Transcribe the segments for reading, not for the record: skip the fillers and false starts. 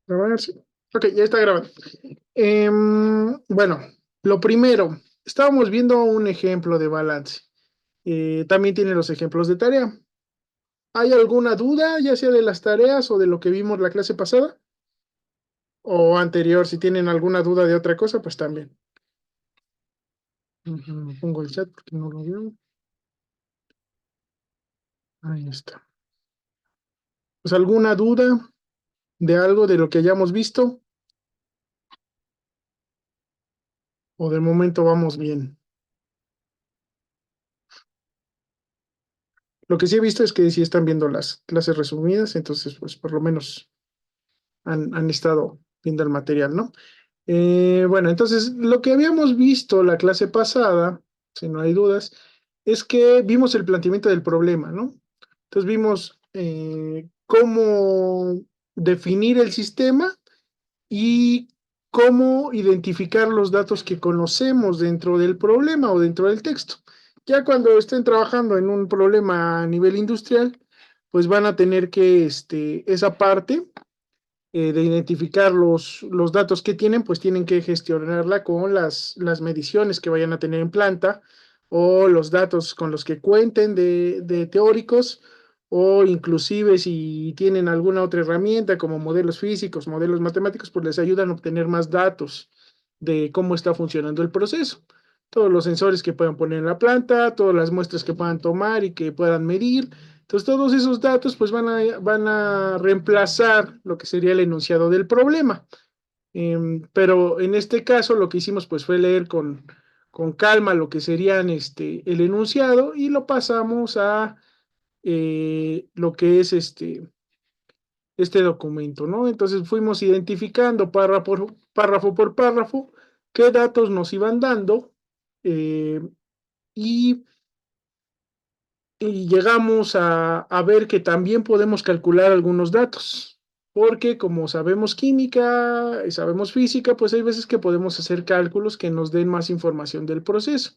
Grabar, sí. Ok, ya está grabando. Bueno, lo primero, estábamos viendo un ejemplo de balance. También tiene los ejemplos de tarea. ¿Hay alguna duda, ya sea de las tareas o de lo que vimos la clase pasada? O anterior, si tienen alguna duda de otra cosa, pues también. Pongo el chat porque no lo veo. Ahí está. Pues alguna duda de algo de lo que hayamos visto o de momento vamos bien. Lo que sí he visto es que sí están viendo las clases resumidas, entonces pues por lo menos han estado viendo el material, ¿no? Bueno, entonces lo que habíamos visto la clase pasada, si no hay dudas, es que vimos el planteamiento del problema, ¿no? Entonces vimos cómo definir el sistema y cómo identificar los datos que conocemos dentro del problema o dentro del texto. Ya cuando estén trabajando en un problema a nivel industrial, pues van a tener que, esa parte de identificar los datos que tienen, pues tienen que gestionarla con las mediciones que vayan a tener en planta o los datos con los que cuenten de teóricos o inclusive si tienen alguna otra herramienta como modelos físicos, modelos matemáticos, pues les ayudan a obtener más datos de cómo está funcionando el proceso. Todos los sensores que puedan poner en la planta, todas las muestras que puedan tomar y que puedan medir, entonces, todos esos datos pues van a reemplazar lo que sería el enunciado del problema. Pero en este caso lo que hicimos pues fue leer con calma lo que serían el enunciado y lo pasamos a lo que es este documento, ¿no? Entonces fuimos identificando párrafo por párrafo qué datos nos iban dando eh, y y llegamos a ver que también podemos calcular algunos datos, porque como sabemos química y sabemos física, pues hay veces que podemos hacer cálculos que nos den más información del proceso.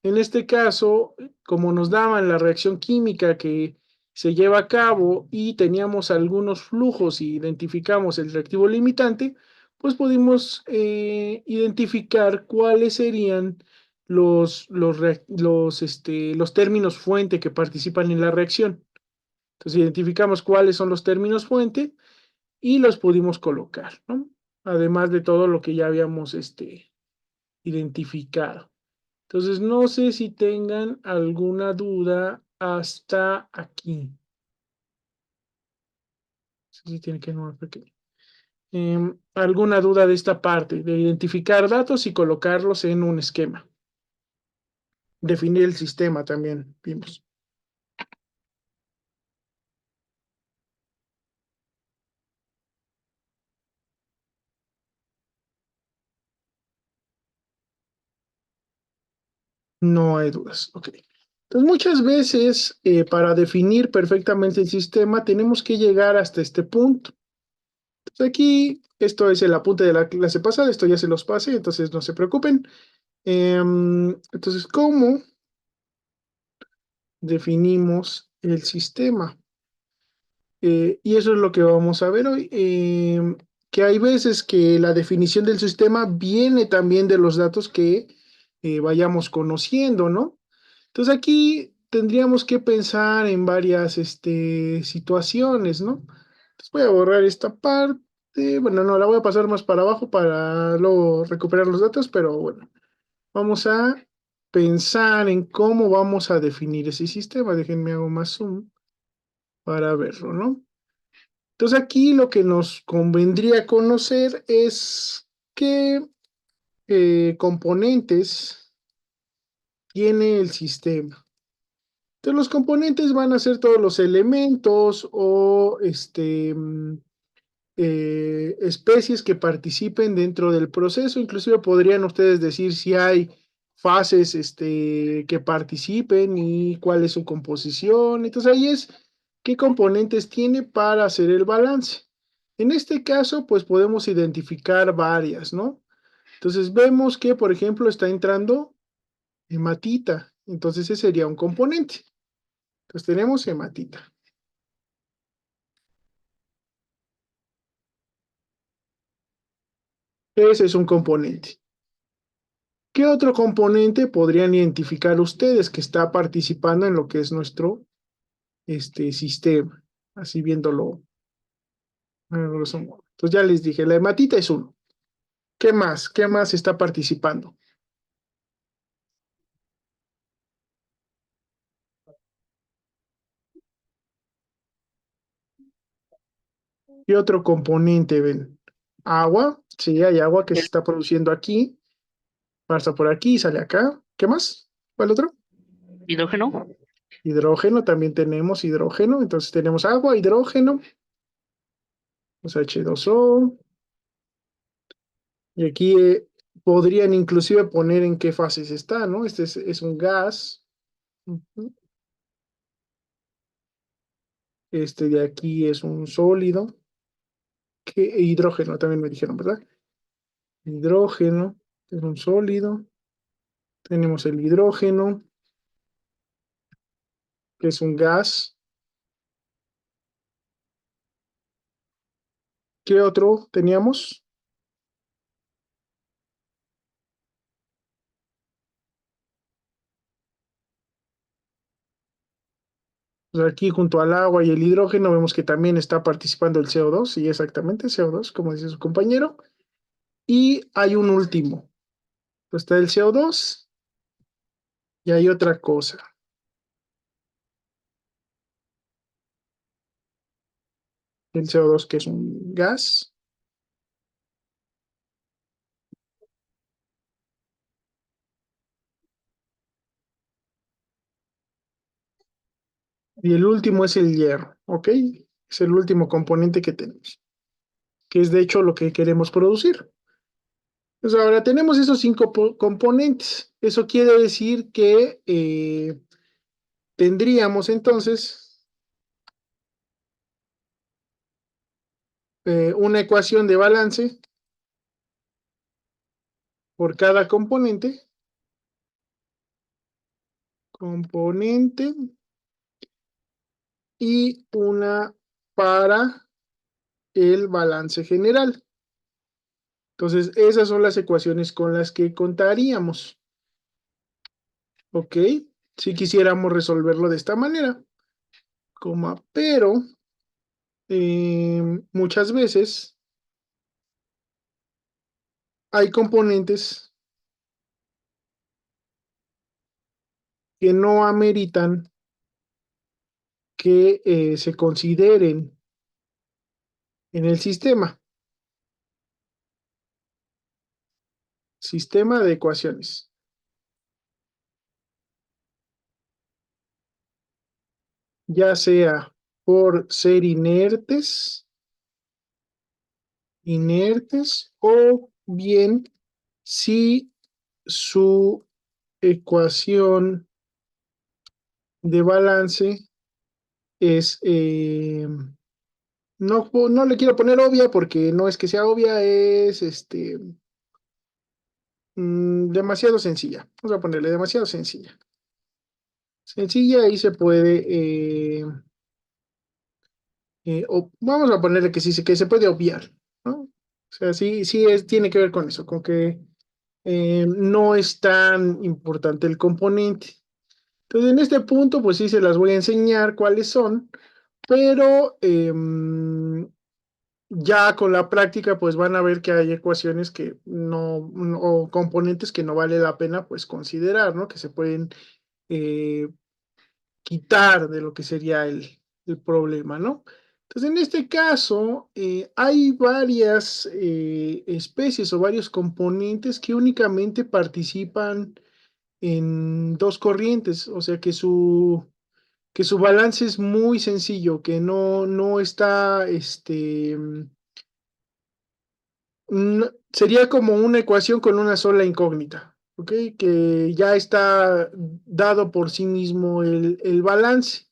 En este caso, como nos daban la reacción química que se lleva a cabo y teníamos algunos flujos y identificamos el reactivo limitante, pues pudimos identificar cuáles serían los términos fuente que participan en la reacción. Entonces identificamos cuáles son los términos fuente y los pudimos colocar, ¿no? Además de todo lo que ya habíamos identificado. Entonces no sé si tengan alguna duda hasta aquí. No sé si tiene que no pequeño. ¿Alguna duda de esta parte, de identificar datos y colocarlos en un esquema? Definir el sistema también vimos. No hay dudas. Ok. Entonces, muchas veces para definir perfectamente el sistema tenemos que llegar hasta este punto. Entonces, aquí, esto es el apunte de la clase pasada, esto ya se los pasé, entonces no se preocupen. Entonces, ¿cómo definimos el sistema? Y eso es lo que vamos a ver hoy. Que hay veces que la definición del sistema viene también de los datos que vayamos conociendo, ¿no? Entonces aquí tendríamos que pensar en varias situaciones, ¿no? Entonces voy a borrar esta parte. Bueno, no, la voy a pasar más para abajo para luego recuperar los datos, pero bueno, vamos a pensar en cómo vamos a definir ese sistema. Déjenme hago más zoom para verlo, ¿no? Entonces aquí lo que nos convendría conocer es qué componentes tiene el sistema. Entonces los componentes van a ser todos los elementos o especies que participen dentro del proceso. Inclusive podrían ustedes decir si hay fases que participen y cuál es su composición. Entonces ahí es qué componentes tiene para hacer el balance. En este caso, pues podemos identificar varias, ¿no? Entonces vemos que, por ejemplo, está entrando hematita. Entonces ese sería un componente. Entonces tenemos hematita. Ese es un componente. ¿Qué otro componente podrían identificar ustedes que está participando en lo que es nuestro sistema? Así viéndolo. Grosso modo. Entonces ya les dije, la hematita es uno. ¿Qué más? ¿Qué más está participando? ¿Qué otro componente ven? Agua. Sí, hay agua que se El está produciendo aquí. Pasa por aquí y sale acá. ¿Qué más? ¿Cuál otro? hidrógeno. Hidrógeno. También tenemos hidrógeno. Entonces tenemos agua, hidrógeno. Pues H2O. Y aquí podrían inclusive poner en qué fases está, ¿no? Este es un gas. Ujú. Este de aquí es un sólido. Hidrógeno también me dijeron, ¿verdad? Hidrógeno es un sólido. Tenemos el hidrógeno, que es un gas. ¿Qué otro teníamos? Pues aquí junto al agua y el hidrógeno vemos que también está participando el CO2, sí, exactamente, CO2, como dice su compañero. Y hay un último. Pues está el CO2 y hay otra cosa. El CO2 que es un gas. Y el último es el hierro, ¿ok? Es el último componente que tenemos, que es de hecho lo que queremos producir. Pues ahora tenemos esos cinco componentes. Eso quiere decir que tendríamos entonces una ecuación de balance por cada componente y una para el balance general. Entonces, esas son las ecuaciones con las que contaríamos, ¿ok? Si quisiéramos resolverlo de esta manera, pero muchas veces hay componentes que no ameritan que se consideren en el sistema de ecuaciones, ya sea por ser inertes o bien si su ecuación de balance es, no le quiero poner obvia porque no es que sea obvia, es demasiado sencilla. Vamos a ponerle demasiado sencilla. Sencilla, ahí se puede, vamos a ponerle que sí, que se puede obviar, ¿no? O sea, sí, sí tiene que ver con eso, con que no es tan importante el componente. Entonces, en este punto, pues sí se las voy a enseñar cuáles son, pero ya con la práctica, pues van a ver que hay ecuaciones que o componentes que no vale la pena, pues considerar, ¿no? Que se pueden eh, quitar de lo que sería el problema, ¿no? Entonces, en este caso, hay varias especies o varios componentes que únicamente participan en dos corrientes, o sea que su balance es muy sencillo, que no está, sería como una ecuación con una sola incógnita, ¿ok? Que ya está dado por sí mismo el balance.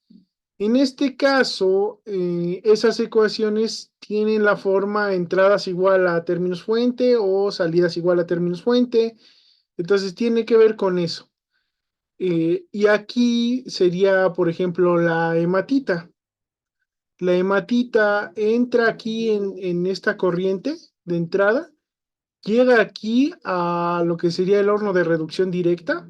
En este caso, esas ecuaciones tienen la forma entradas igual a términos fuente o salidas igual a términos fuente. Entonces tiene que ver con eso. Y aquí sería, por ejemplo, la hematita. La hematita entra aquí en esta corriente de entrada llega aquí a lo que sería el horno de reducción directa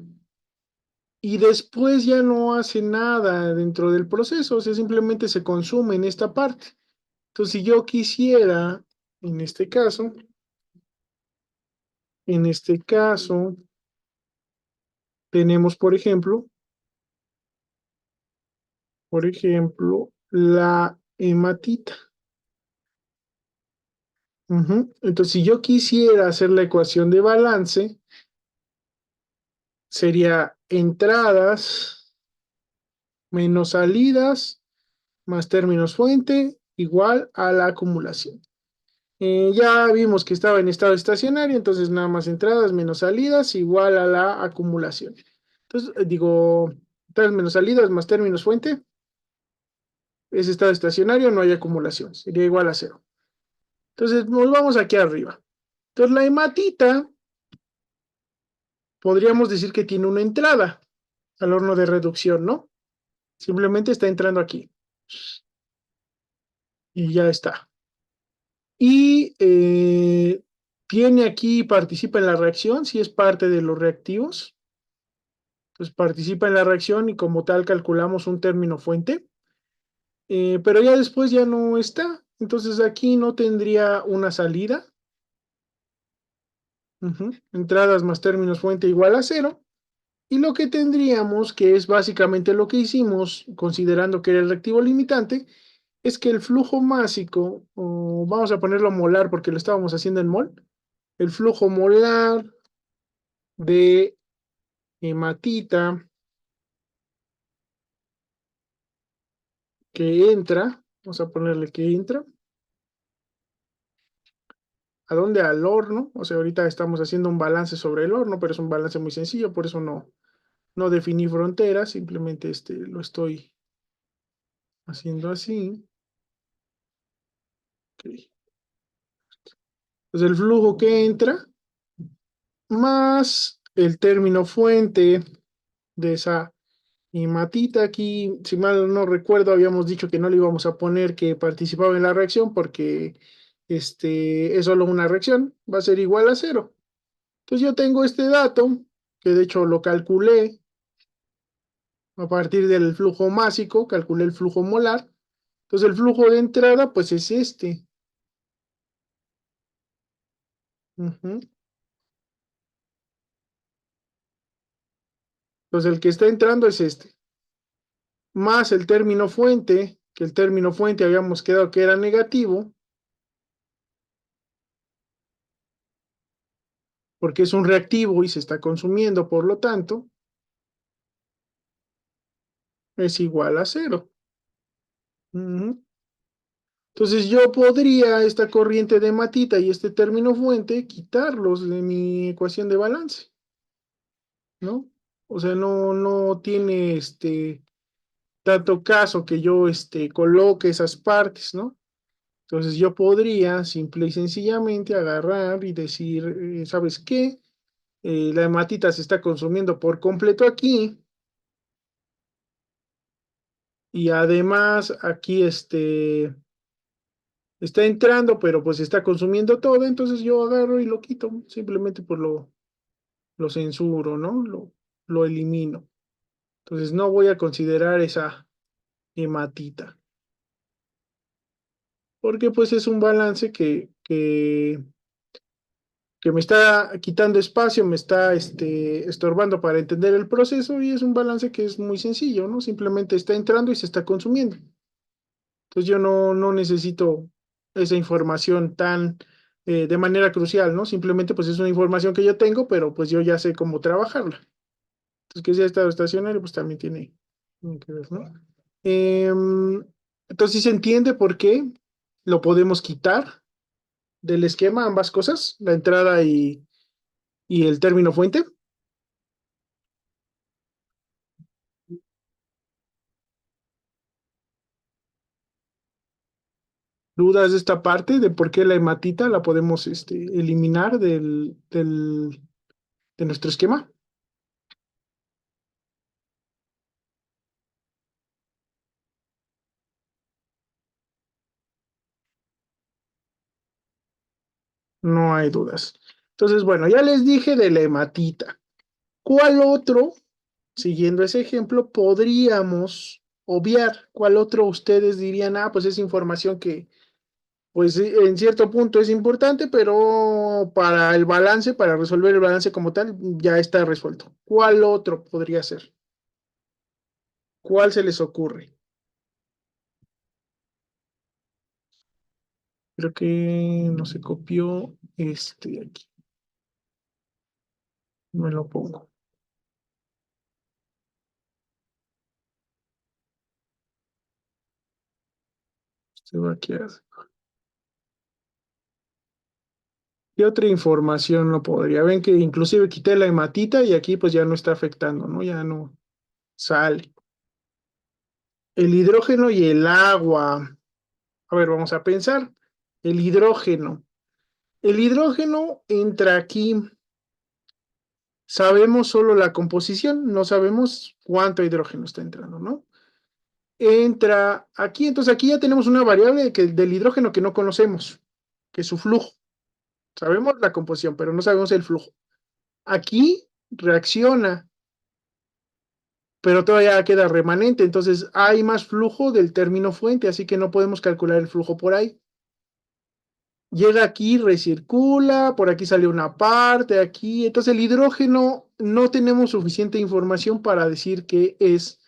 y después ya no hace nada dentro del proceso, o sea, simplemente se consume en esta parte. Entonces, si yo quisiera, en este caso, en este caso, tenemos, por ejemplo, la hematita. Ujú. Entonces, si yo quisiera hacer la ecuación de balance, sería entradas menos salidas más términos fuente igual a la acumulación. Ya vimos que estaba en estado estacionario, entonces nada más entradas menos salidas igual a la acumulación. Entonces, digo, entradas menos salidas más términos fuente es estado estacionario, no hay acumulación, sería igual a cero. Entonces, nos vamos aquí arriba. Entonces, la hematita, podríamos decir que tiene una entrada al horno de reducción, ¿no? Simplemente está entrando aquí y ya está. Y tiene aquí, participa en la reacción, si es parte de los reactivos, pues participa en la reacción y como tal calculamos un término fuente, pero ya después ya no está, entonces aquí no tendría una salida. Ujú. Entradas más términos fuente igual a cero, y lo que tendríamos, que es básicamente lo que hicimos, considerando que era el reactivo limitante, es que el flujo másico, o vamos a ponerlo molar porque lo estábamos haciendo en mol, el flujo molar de hematita que entra, vamos a ponerle que entra, ¿a dónde? Al horno, o sea, ahorita estamos haciendo un balance sobre el horno, pero es un balance muy sencillo, por eso no definí fronteras, simplemente lo estoy haciendo así. Ok. Entonces el flujo que entra más el término fuente de esa hematita aquí, si mal no recuerdo, habíamos dicho que no le íbamos a poner que participaba en la reacción porque es solo una reacción, va a ser igual a cero. Entonces yo tengo este dato, que de hecho lo calculé a partir del flujo másico, calculé el flujo molar. Entonces el flujo de entrada pues es este. Ujú. Entonces el que está entrando es este, más el término fuente, que el término fuente habíamos quedado que era negativo, porque es un reactivo y se está consumiendo, por lo tanto, es igual a cero. Ujú. Entonces yo podría esta corriente de matita y este término fuente quitarlos de mi ecuación de balance, ¿no? O sea, no tiene tanto caso que yo coloque esas partes, ¿no? Entonces yo podría simple y sencillamente agarrar y decir, ¿sabes qué? La hematita se está consumiendo por completo aquí y además aquí está entrando, pero pues está consumiendo todo, entonces yo agarro y lo quito, simplemente por lo censuro, ¿no? Lo elimino. Entonces no voy a considerar esa hematita, porque pues es un balance que me está quitando espacio, me está estorbando para entender el proceso y es un balance que es muy sencillo, ¿no? Simplemente está entrando y se está consumiendo. Entonces yo no necesito esa información tan de manera crucial, ¿no? Simplemente pues es una información que yo tengo, pero pues yo ya sé cómo trabajarla. Entonces que sea estado estacionario, pues también tiene que ver, ¿no? Entonces sí se entiende por qué lo podemos quitar del esquema, ambas cosas, la entrada y el término fuente. ¿Dudas de esta parte de por qué la hematita la podemos eliminar de nuestro esquema? No hay dudas. Entonces, bueno, ya les dije de la hematita. ¿Cuál otro, siguiendo ese ejemplo, podríamos obviar? ¿Cuál otro ustedes dirían, ah, pues es información que, pues en cierto punto es importante, pero para el balance, para resolver el balance como tal, ya está resuelto? ¿Cuál otro podría ser? ¿Cuál se les ocurre? Creo que no se copió este de aquí. Me lo pongo. Este va aquí. ¿Qué otra información no podría? Ven que inclusive quité la hematita y aquí pues ya no está afectando, ¿no? Ya no sale. El hidrógeno y el agua. A ver, vamos a pensar. El hidrógeno. El hidrógeno entra aquí. Sabemos solo la composición, no sabemos cuánto hidrógeno está entrando, ¿no? Entra aquí, entonces aquí ya tenemos una variable del hidrógeno que no conocemos, que es su flujo. Sabemos la composición, pero no sabemos el flujo. Aquí reacciona, pero todavía queda remanente, entonces hay más flujo del término fuente, así que no podemos calcular el flujo por ahí. Llega aquí, recircula, por aquí sale una parte, aquí, entonces el hidrógeno no tenemos suficiente información para decir que es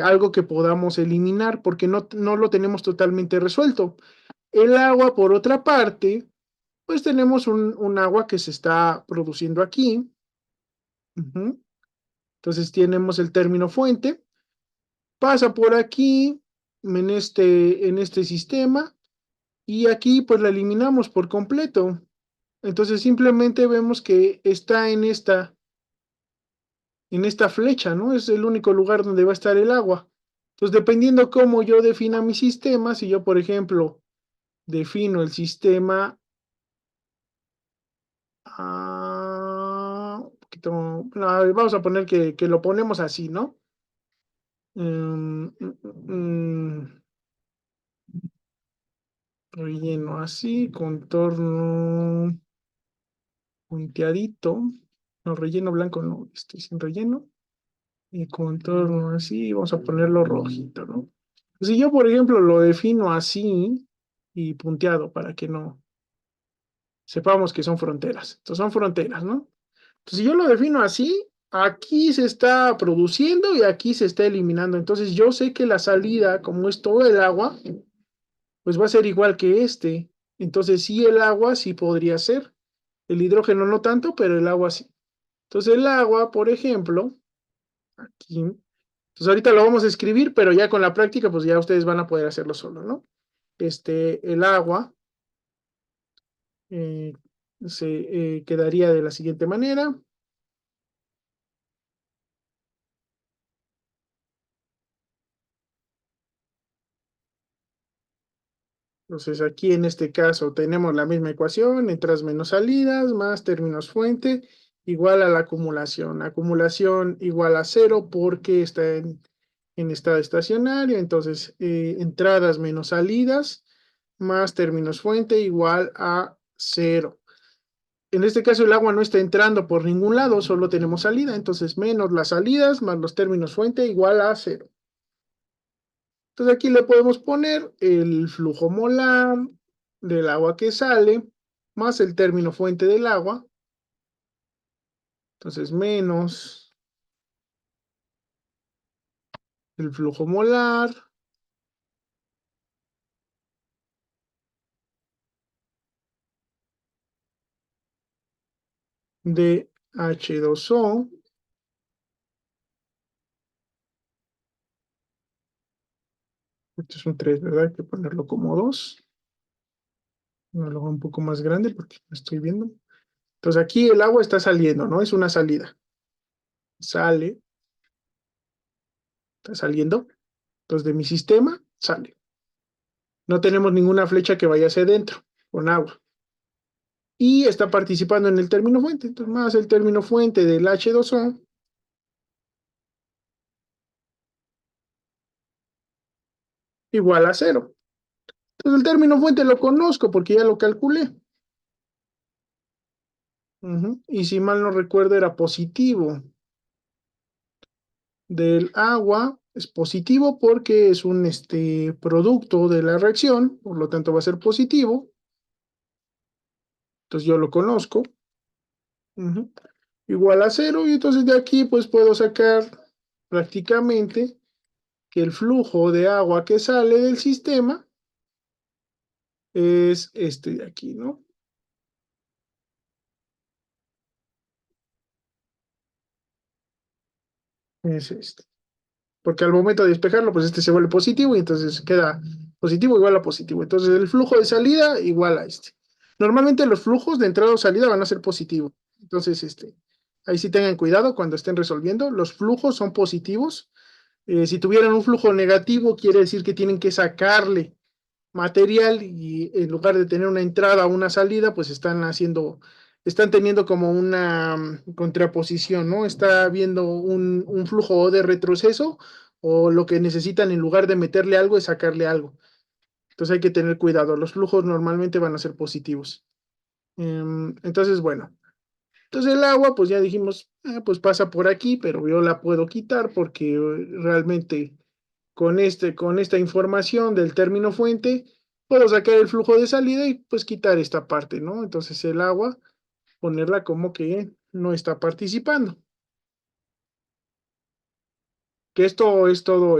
algo que podamos eliminar, porque no lo tenemos totalmente resuelto. El agua, por otra parte, pues tenemos un agua que se está produciendo aquí. Ujú. Entonces tenemos el término fuente, pasa por aquí en este sistema y aquí pues la eliminamos por completo. Entonces simplemente vemos que está en esta flecha, ¿no? Es el único lugar donde va a estar el agua. Entonces dependiendo cómo yo defina mi sistema, si yo por ejemplo defino el sistema, un poquito, vamos a poner que lo ponemos así, ¿no? Relleno así, contorno punteadito, no, relleno blanco no, sin relleno, y contorno así, vamos a ponerlo rojito, ¿no? Si yo, por ejemplo, lo defino así y punteado para que no sepamos que son fronteras. Entonces son fronteras, ¿no? Entonces, si yo lo defino así, aquí se está produciendo y aquí se está eliminando. Entonces yo sé que la salida, como es todo el agua, pues va a ser igual que este. Entonces sí, el agua sí podría ser. El hidrógeno no tanto, pero el agua sí. Entonces el agua, por ejemplo, aquí, entonces ahorita lo vamos a escribir, pero ya con la práctica, pues ya ustedes van a poder hacerlo solo, ¿no? El agua eh, se quedaría de la siguiente manera. Entonces aquí en este caso tenemos la misma ecuación, entradas menos salidas, más términos fuente, igual a la acumulación. Acumulación igual a cero porque está en estado estacionario, entonces entradas menos salidas, más términos fuente igual a cero. En este caso el agua no está entrando por ningún lado, solo tenemos salida, entonces menos las salidas más los términos fuente igual a cero. Entonces aquí le podemos poner el flujo molar del agua que sale, más el término fuente del agua. Entonces menos el flujo molar de H2O. Este es un 3, ¿verdad? Hay que ponerlo como 2. No lo hago un poco más grande porque no estoy viendo. Entonces aquí el agua está saliendo, ¿no? Es una salida. Sale, está saliendo. Entonces de mi sistema sale. No tenemos ninguna flecha que vaya hacia adentro con agua. Y está participando en el término fuente. Entonces, más el término fuente del H2O igual a cero. Entonces, el término fuente lo conozco porque ya lo calculé. Ujú. Y si mal no recuerdo, era positivo. Del agua es positivo porque es un producto de la reacción, por lo tanto va a ser positivo. Entonces yo lo conozco. Ujú. Igual a cero, y entonces de aquí pues puedo sacar prácticamente que el flujo de agua que sale del sistema es este de aquí, ¿no? Es este. Porque al momento de despejarlo, pues este se vuelve positivo y entonces queda positivo igual a positivo. Entonces el flujo de salida igual a este. Normalmente los flujos de entrada o salida van a ser positivos. Entonces, ahí sí tengan cuidado cuando estén resolviendo. Los flujos son positivos. Si tuvieran un flujo negativo, quiere decir que tienen que sacarle material y en lugar de tener una entrada o una salida, pues están teniendo como una contraposición, ¿no? Está viendo un flujo de retroceso o lo que necesitan en lugar de meterle algo es sacarle algo. Entonces hay que tener cuidado. Los flujos normalmente van a ser positivos. Entonces, bueno. Entonces el agua, pues ya dijimos, pues pasa por aquí, pero yo la puedo quitar porque realmente con esta información del término fuente, puedo sacar el flujo de salida y pues quitar esta parte, ¿no? Entonces el agua, ponerla como que no está participando. Que esto es todo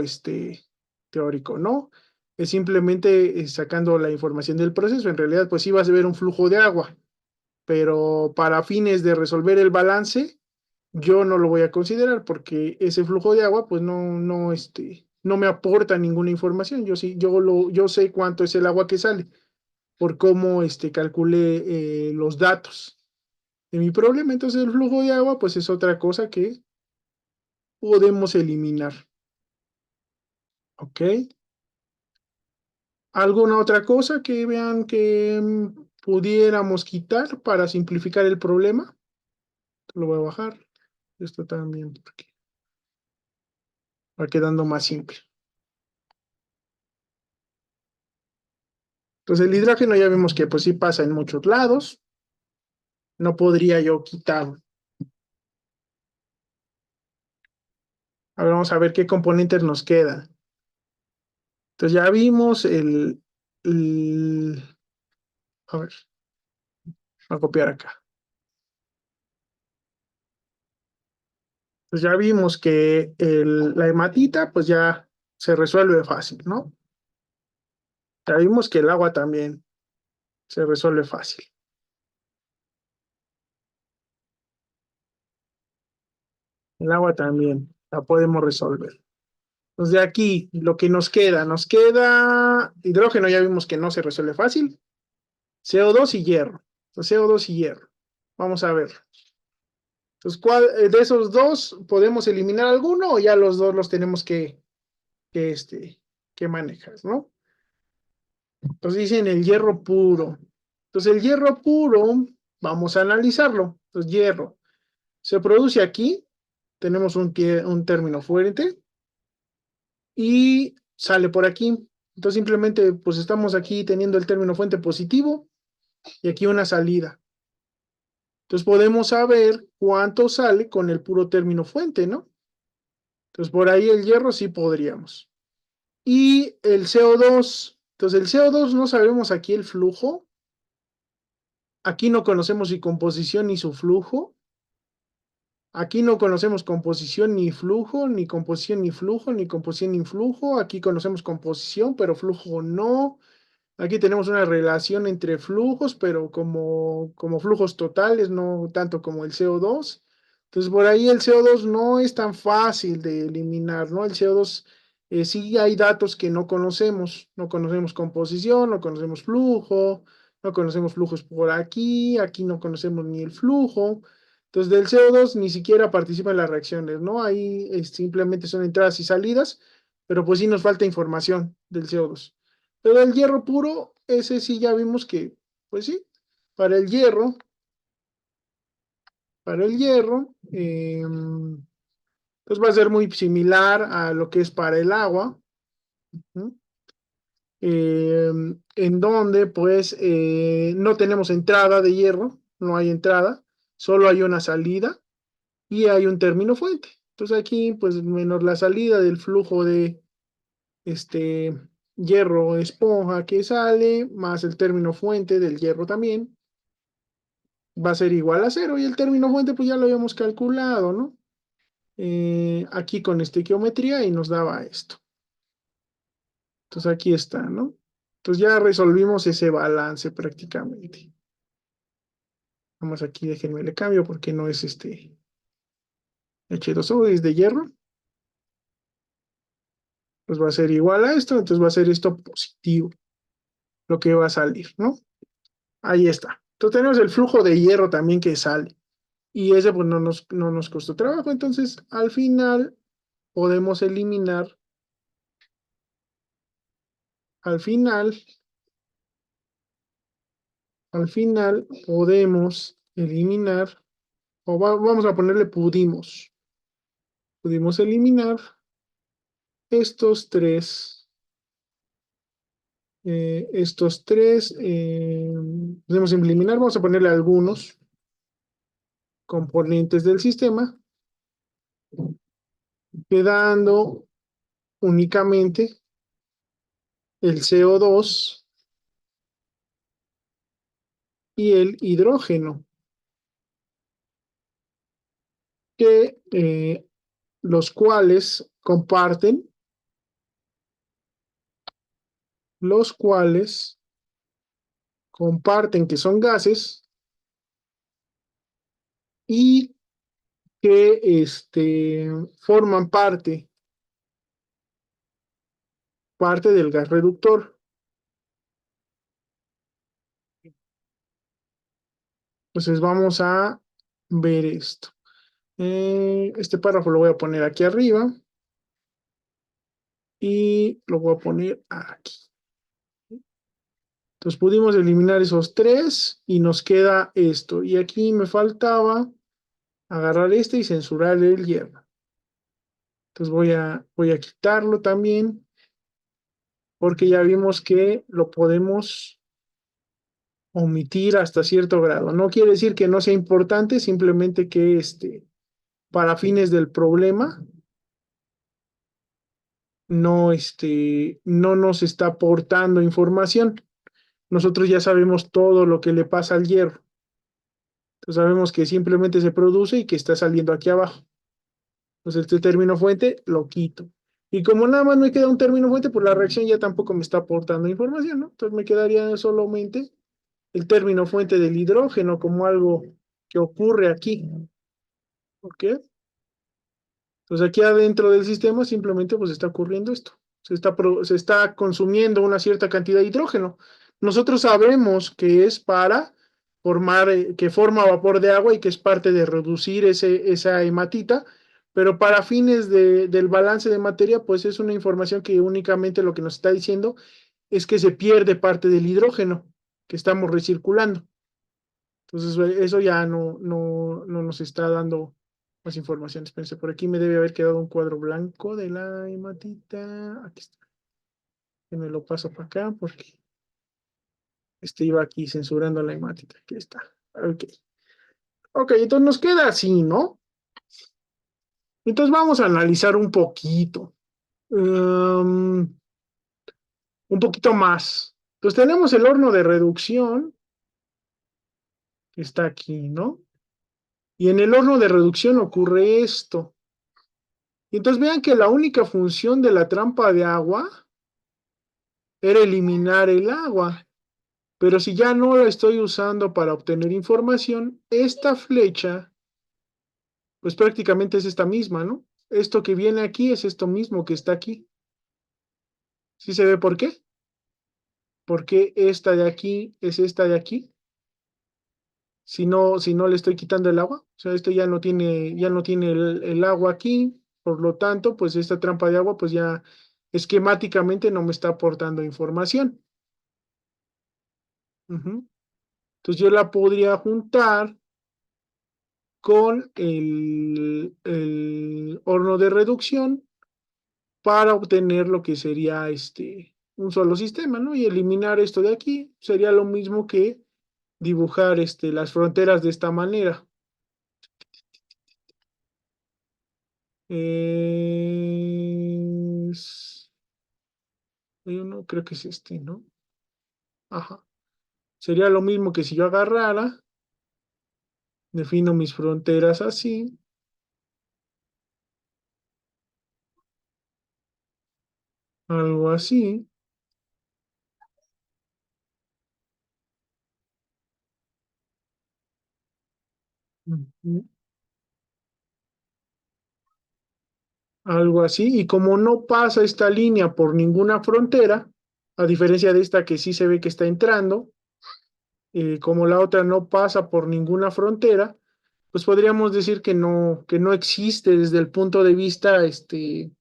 teórico, ¿no? Es simplemente sacando la información del proceso. En realidad, pues sí vas a ver un flujo de agua, pero para fines de resolver el balance, yo no lo voy a considerar porque ese flujo de agua, pues no me aporta ninguna información. Yo sí, yo sé cuánto es el agua que sale por cómo calculé los datos de mi problema. Entonces el flujo de agua, pues es otra cosa que podemos eliminar. ¿Ok? ¿Alguna otra cosa que vean que pudiéramos quitar para simplificar el problema? Lo voy a bajar. Esto también, porque va quedando más simple. Entonces el hidrógeno ya vemos que pues sí pasa en muchos lados. No podría yo quitarlo. A ver, vamos a ver qué componentes nos quedan. Entonces ya vimos a ver, voy a copiar acá. Entonces ya vimos que la hematita pues ya se resuelve fácil, ¿no? Ya vimos que el agua también se resuelve fácil. El agua también la podemos resolver. Entonces de aquí lo que nos queda hidrógeno, ya vimos que no se resuelve fácil. CO2 y hierro. Entonces, CO2 y hierro. Vamos a ver. Entonces, ¿cuál de esos dos podemos eliminar alguno o ya los dos los tenemos que, este, que manejar, ¿no? Entonces dicen el hierro puro. Entonces, el hierro puro, vamos a analizarlo. Entonces, hierro se produce aquí, tenemos un término fuerte y sale por aquí. Entonces, simplemente, pues estamos aquí teniendo el término fuente positivo y aquí una salida. Entonces, podemos saber cuánto sale con el puro término fuente, ¿no? Entonces, por ahí el hierro sí podríamos. Y el CO2, entonces el CO2 no sabemos aquí el flujo. Aquí no conocemos su composición ni su flujo. Aquí no conocemos composición ni flujo, ni composición ni flujo, ni composición ni flujo. Aquí conocemos composición, pero flujo no. Aquí tenemos una relación entre flujos, pero como flujos totales, no tanto como el CO2. Entonces, por ahí el CO2 no es tan fácil de eliminar, ¿no? El CO2 sí hay datos que no conocemos. No conocemos composición, no conocemos flujo, no conocemos flujos por aquí, aquí no conocemos ni el flujo. Entonces, del CO2 ni siquiera participa en las reacciones, ¿no? Ahí simplemente son entradas y salidas, pero pues sí nos falta información del CO2. Pero el hierro puro, ese sí ya vimos que, pues sí, para el hierro, para el hierro, pues va a ser muy similar a lo que es para el agua, ¿no? En donde pues no tenemos entrada de hierro, no hay entrada, solo hay una salida y hay un término fuente. Entonces aquí, pues menos la salida del flujo de este hierro esponja que sale, más el término fuente del hierro también, va a ser igual a cero. Y el término fuente, pues ya lo habíamos calculado, ¿no? Aquí con estequiometría y nos daba esto. Entonces aquí está, ¿no? Entonces ya resolvimos ese balance prácticamente. Vamos aquí, déjenme le cambio porque no es H2O, es de hierro. Pues va a ser igual a esto, entonces va a ser esto positivo, lo que va a salir, ¿no? Ahí está. Entonces tenemos el flujo de hierro también que sale. Y ese pues no nos costó trabajo. Entonces al final podemos eliminar, al final, al final podemos eliminar, o vamos a ponerle pudimos eliminar estos tres, podemos eliminar, vamos a ponerle algunos componentes del sistema, quedando únicamente el CO2 y el hidrógeno, que los cuales comparten que son gases y que forman parte del gas reductor. Entonces vamos a ver esto. Este párrafo lo voy a poner aquí arriba y lo voy a poner aquí. Entonces pudimos eliminar esos tres y nos queda esto. Y aquí me faltaba agarrar este y censurar el hierro. Entonces voy a quitarlo también porque ya vimos que lo podemos omitir hasta cierto grado. No quiere decir que no sea importante, simplemente que para fines del problema no nos está aportando información. Nosotros ya sabemos todo lo que le pasa al hierro. Entonces sabemos que simplemente se produce y que está saliendo aquí abajo. Entonces este término fuente lo quito. Y como nada más me queda un término fuente, pues la reacción ya tampoco me está aportando información, ¿no? Entonces me quedaría solamente el término fuente del hidrógeno como algo que ocurre aquí. ¿Ok? Entonces aquí adentro del sistema simplemente pues está ocurriendo esto. Se está consumiendo una cierta cantidad de hidrógeno. Nosotros sabemos que es para formar, que forma vapor de agua y que es parte de reducir esa hematita, pero para fines del balance de materia, pues es una información que únicamente lo que nos está diciendo es que se pierde parte del hidrógeno que estamos recirculando. Entonces, eso ya no nos está dando más información. Espérense, por aquí me debe haber quedado un cuadro blanco de la hematita. Aquí está. Que me lo paso para acá porque iba aquí censurando la hematita. Aquí está. Ok. Ok, entonces nos queda así, ¿no? Entonces vamos a analizar un poquito más. Entonces tenemos el horno de reducción que está aquí, ¿no? Y en el horno de reducción ocurre esto. Y entonces vean que la única función de la trampa de agua era eliminar el agua. Pero si ya no la estoy usando para obtener información, esta flecha, pues prácticamente es esta misma, ¿no? Esto que viene aquí es esto mismo que está aquí. ¿Sí se ve por qué? Porque esta de aquí es esta de aquí. Si no le estoy quitando el agua, o sea, esto ya no tiene el agua aquí, por lo tanto, pues esta trampa de agua, pues ya esquemáticamente no me está aportando información. Ujú. Entonces yo la podría juntar con el horno de reducción para obtener lo que sería un solo sistema, ¿no? Y eliminar esto de aquí sería lo mismo que dibujar las fronteras de esta manera. Hay uno, creo que es este, ¿no? Ajá. Sería lo mismo que si yo agarrara, defino mis fronteras así, algo así. Ujú. Algo así, y como no pasa esta línea por ninguna frontera, a diferencia de esta que sí se ve que está entrando, como la otra no pasa por ninguna frontera, pues podríamos decir que no existe desde el punto de vista de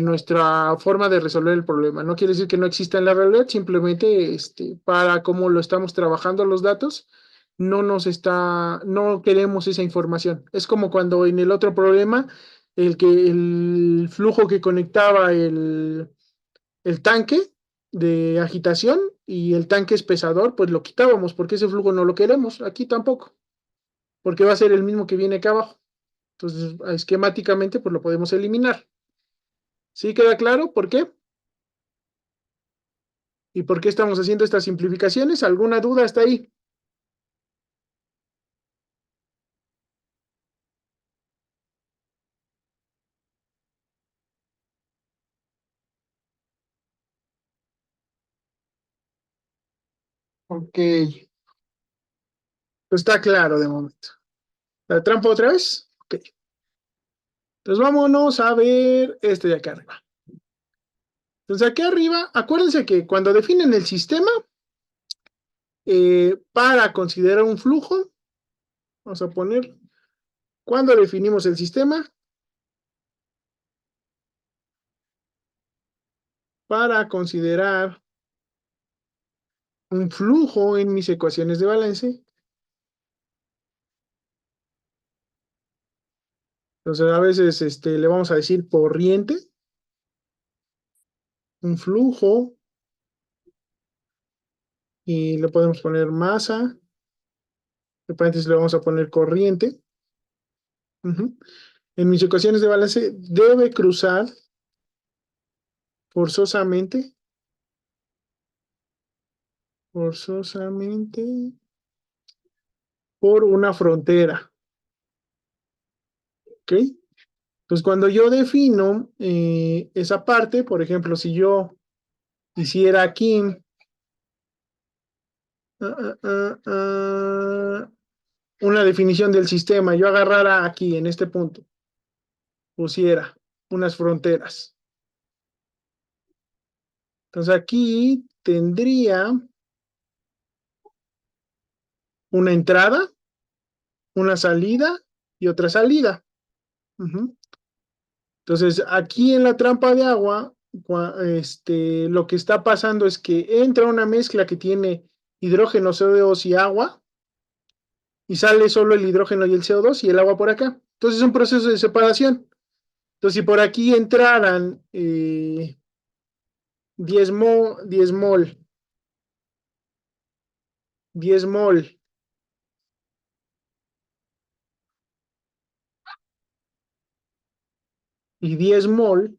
nuestra forma de resolver el problema. No quiere decir que no exista en la realidad, simplemente para cómo lo estamos trabajando los datos, no queremos esa información. Es como cuando en el otro problema, el flujo que conectaba el tanque de agitación y el tanque espesador, pues lo quitábamos, porque ese flujo no lo queremos, aquí tampoco, porque va a ser el mismo que viene acá abajo. Entonces, esquemáticamente, pues lo podemos eliminar. ¿Sí queda claro por qué? ¿Y por qué estamos haciendo estas simplificaciones? ¿Alguna duda hasta ahí? Ok, pues está claro de momento. ¿La trampa otra vez? Ok. Entonces vámonos a ver este de acá arriba. Entonces aquí arriba, acuérdense que cuando definen el sistema, para considerar un flujo, vamos a poner, cuando definimos el sistema, para considerar un flujo en mis ecuaciones de balance, entonces a veces le vamos a decir corriente, un flujo, y le podemos poner masa, de paréntesis le vamos a poner corriente. Ujú. En mis ecuaciones de balance debe cruzar forzosamente, forzosamente por una frontera. ¿Ok? Entonces, cuando yo defino esa parte, por ejemplo, si yo hiciera aquí una definición del sistema, yo agarrara aquí en este punto, pusiera unas fronteras. Entonces aquí tendría una entrada, una salida y otra salida. Ujú. Entonces, aquí en la trampa de agua, lo que está pasando es que entra una mezcla que tiene hidrógeno, CO2 y agua, y sale solo el hidrógeno y el CO2 y el agua por acá. Entonces, es un proceso de separación. Entonces, si por aquí entraran 10 mol, 10 mol y 10 mol,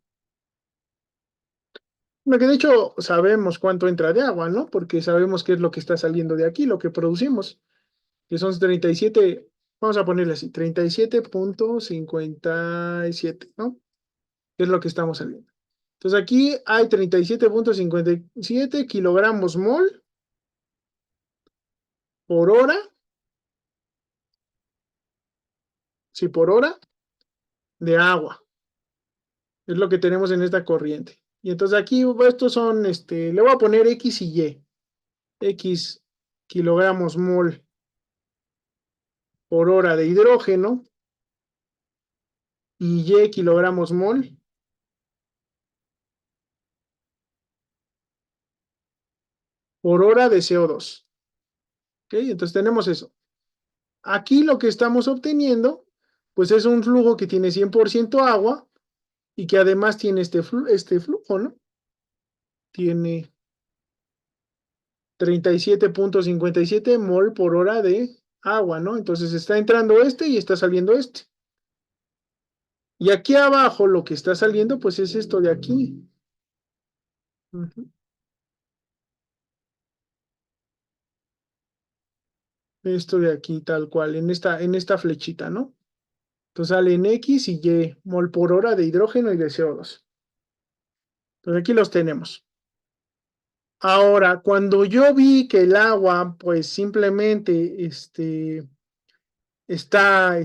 lo que de hecho sabemos cuánto entra de agua, ¿no? Porque sabemos qué es lo que está saliendo de aquí, lo que producimos, que son 37, vamos a ponerle así, 37,57, ¿no? Que es lo que estamos saliendo. Entonces aquí hay 37,57 kilogramos mol por hora, sí, por hora de agua. Es lo que tenemos en esta corriente. Y entonces aquí estos son, le voy a poner X y Y. X kilogramos mol por hora de hidrógeno y Y kilogramos mol por hora de CO2. ¿Ok? Entonces tenemos eso. Aquí lo que estamos obteniendo, pues es un flujo que tiene 100% agua y que además tiene este flujo, ¿no? Tiene 37,57 mol por hora de agua, ¿no? Entonces está entrando este y está saliendo este. Y aquí abajo lo que está saliendo, pues es esto de aquí. Ujú. Esto de aquí, tal cual, en esta flechita, ¿no? Entonces salen X y Y, mol por hora de hidrógeno y de CO2. Entonces aquí los tenemos. Ahora, cuando yo vi que el agua, pues simplemente está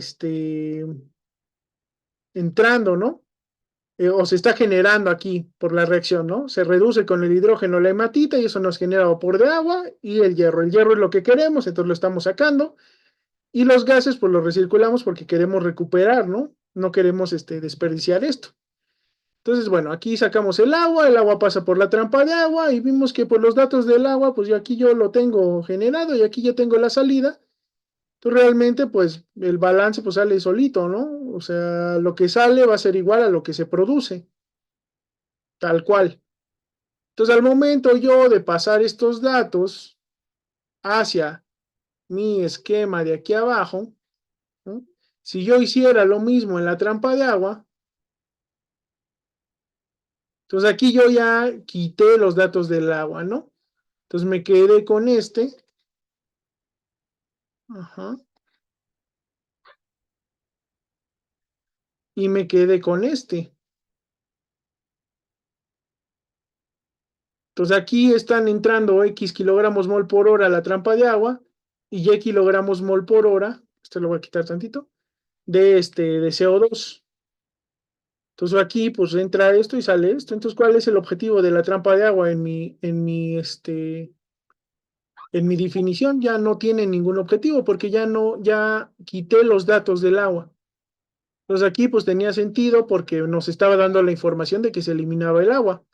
entrando, ¿no? O se está generando aquí por la reacción, ¿no? Se reduce con el hidrógeno la hematita y eso nos genera vapor de agua y el hierro. El hierro es lo que queremos, entonces lo estamos sacando. Y los gases, pues los recirculamos porque queremos recuperar, ¿no? No queremos desperdiciar esto. Entonces, bueno, aquí sacamos el agua pasa por la trampa de agua y vimos que por los datos del agua, pues yo aquí yo lo tengo generado y aquí ya tengo la salida. Entonces, realmente, pues el balance pues sale solito, ¿no? O sea, lo que sale va a ser igual a lo que se produce, tal cual. Entonces, al momento yo de pasar estos datos hacia mi esquema de aquí abajo, ¿no? Si yo hiciera lo mismo en la trampa de agua, entonces aquí yo ya quité los datos del agua, ¿no? Entonces me quedé con ajá, y me quedé con Entonces aquí están entrando X kilogramos mol por hora a la trampa de agua y Y kilogramos mol por hora, esto lo voy a quitar tantito, de CO2. Entonces aquí pues entra esto y sale esto. Entonces, ¿cuál es el objetivo de la trampa de agua en mi definición? Ya no tiene ningún objetivo porque ya quité los datos del agua. Entonces aquí pues tenía sentido porque nos estaba dando la información de que se eliminaba el agua.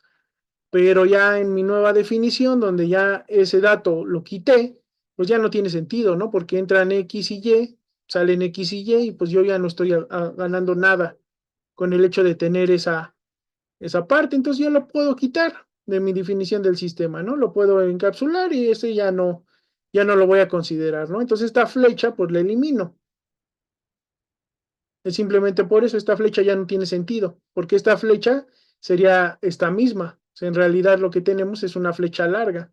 Pero ya en mi nueva definición, donde ya ese dato lo quité, pues ya no tiene sentido, ¿no? Porque entran X y Y, salen X y Y, y pues yo ya no estoy ganando nada con el hecho de tener esa parte, entonces yo lo puedo quitar de mi definición del sistema, ¿no? Lo puedo encapsular y ese ya no lo voy a considerar, ¿no? Entonces esta flecha, pues la elimino. Es simplemente por eso esta flecha ya no tiene sentido, porque esta flecha sería esta misma. O sea, en realidad lo que tenemos es una flecha larga.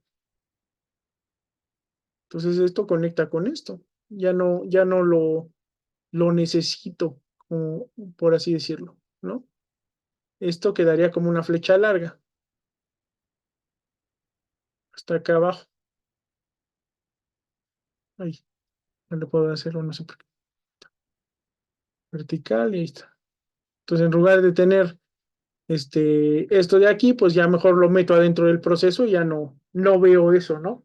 Entonces esto conecta con esto. Ya no lo necesito, por así decirlo, ¿no? Esto quedaría como una flecha larga, hasta acá abajo. Ahí, no le puedo hacer, no sé por qué. Vertical y ahí está. Entonces, en lugar de tener esto de aquí, pues ya mejor lo meto adentro del proceso y ya no veo eso, ¿no?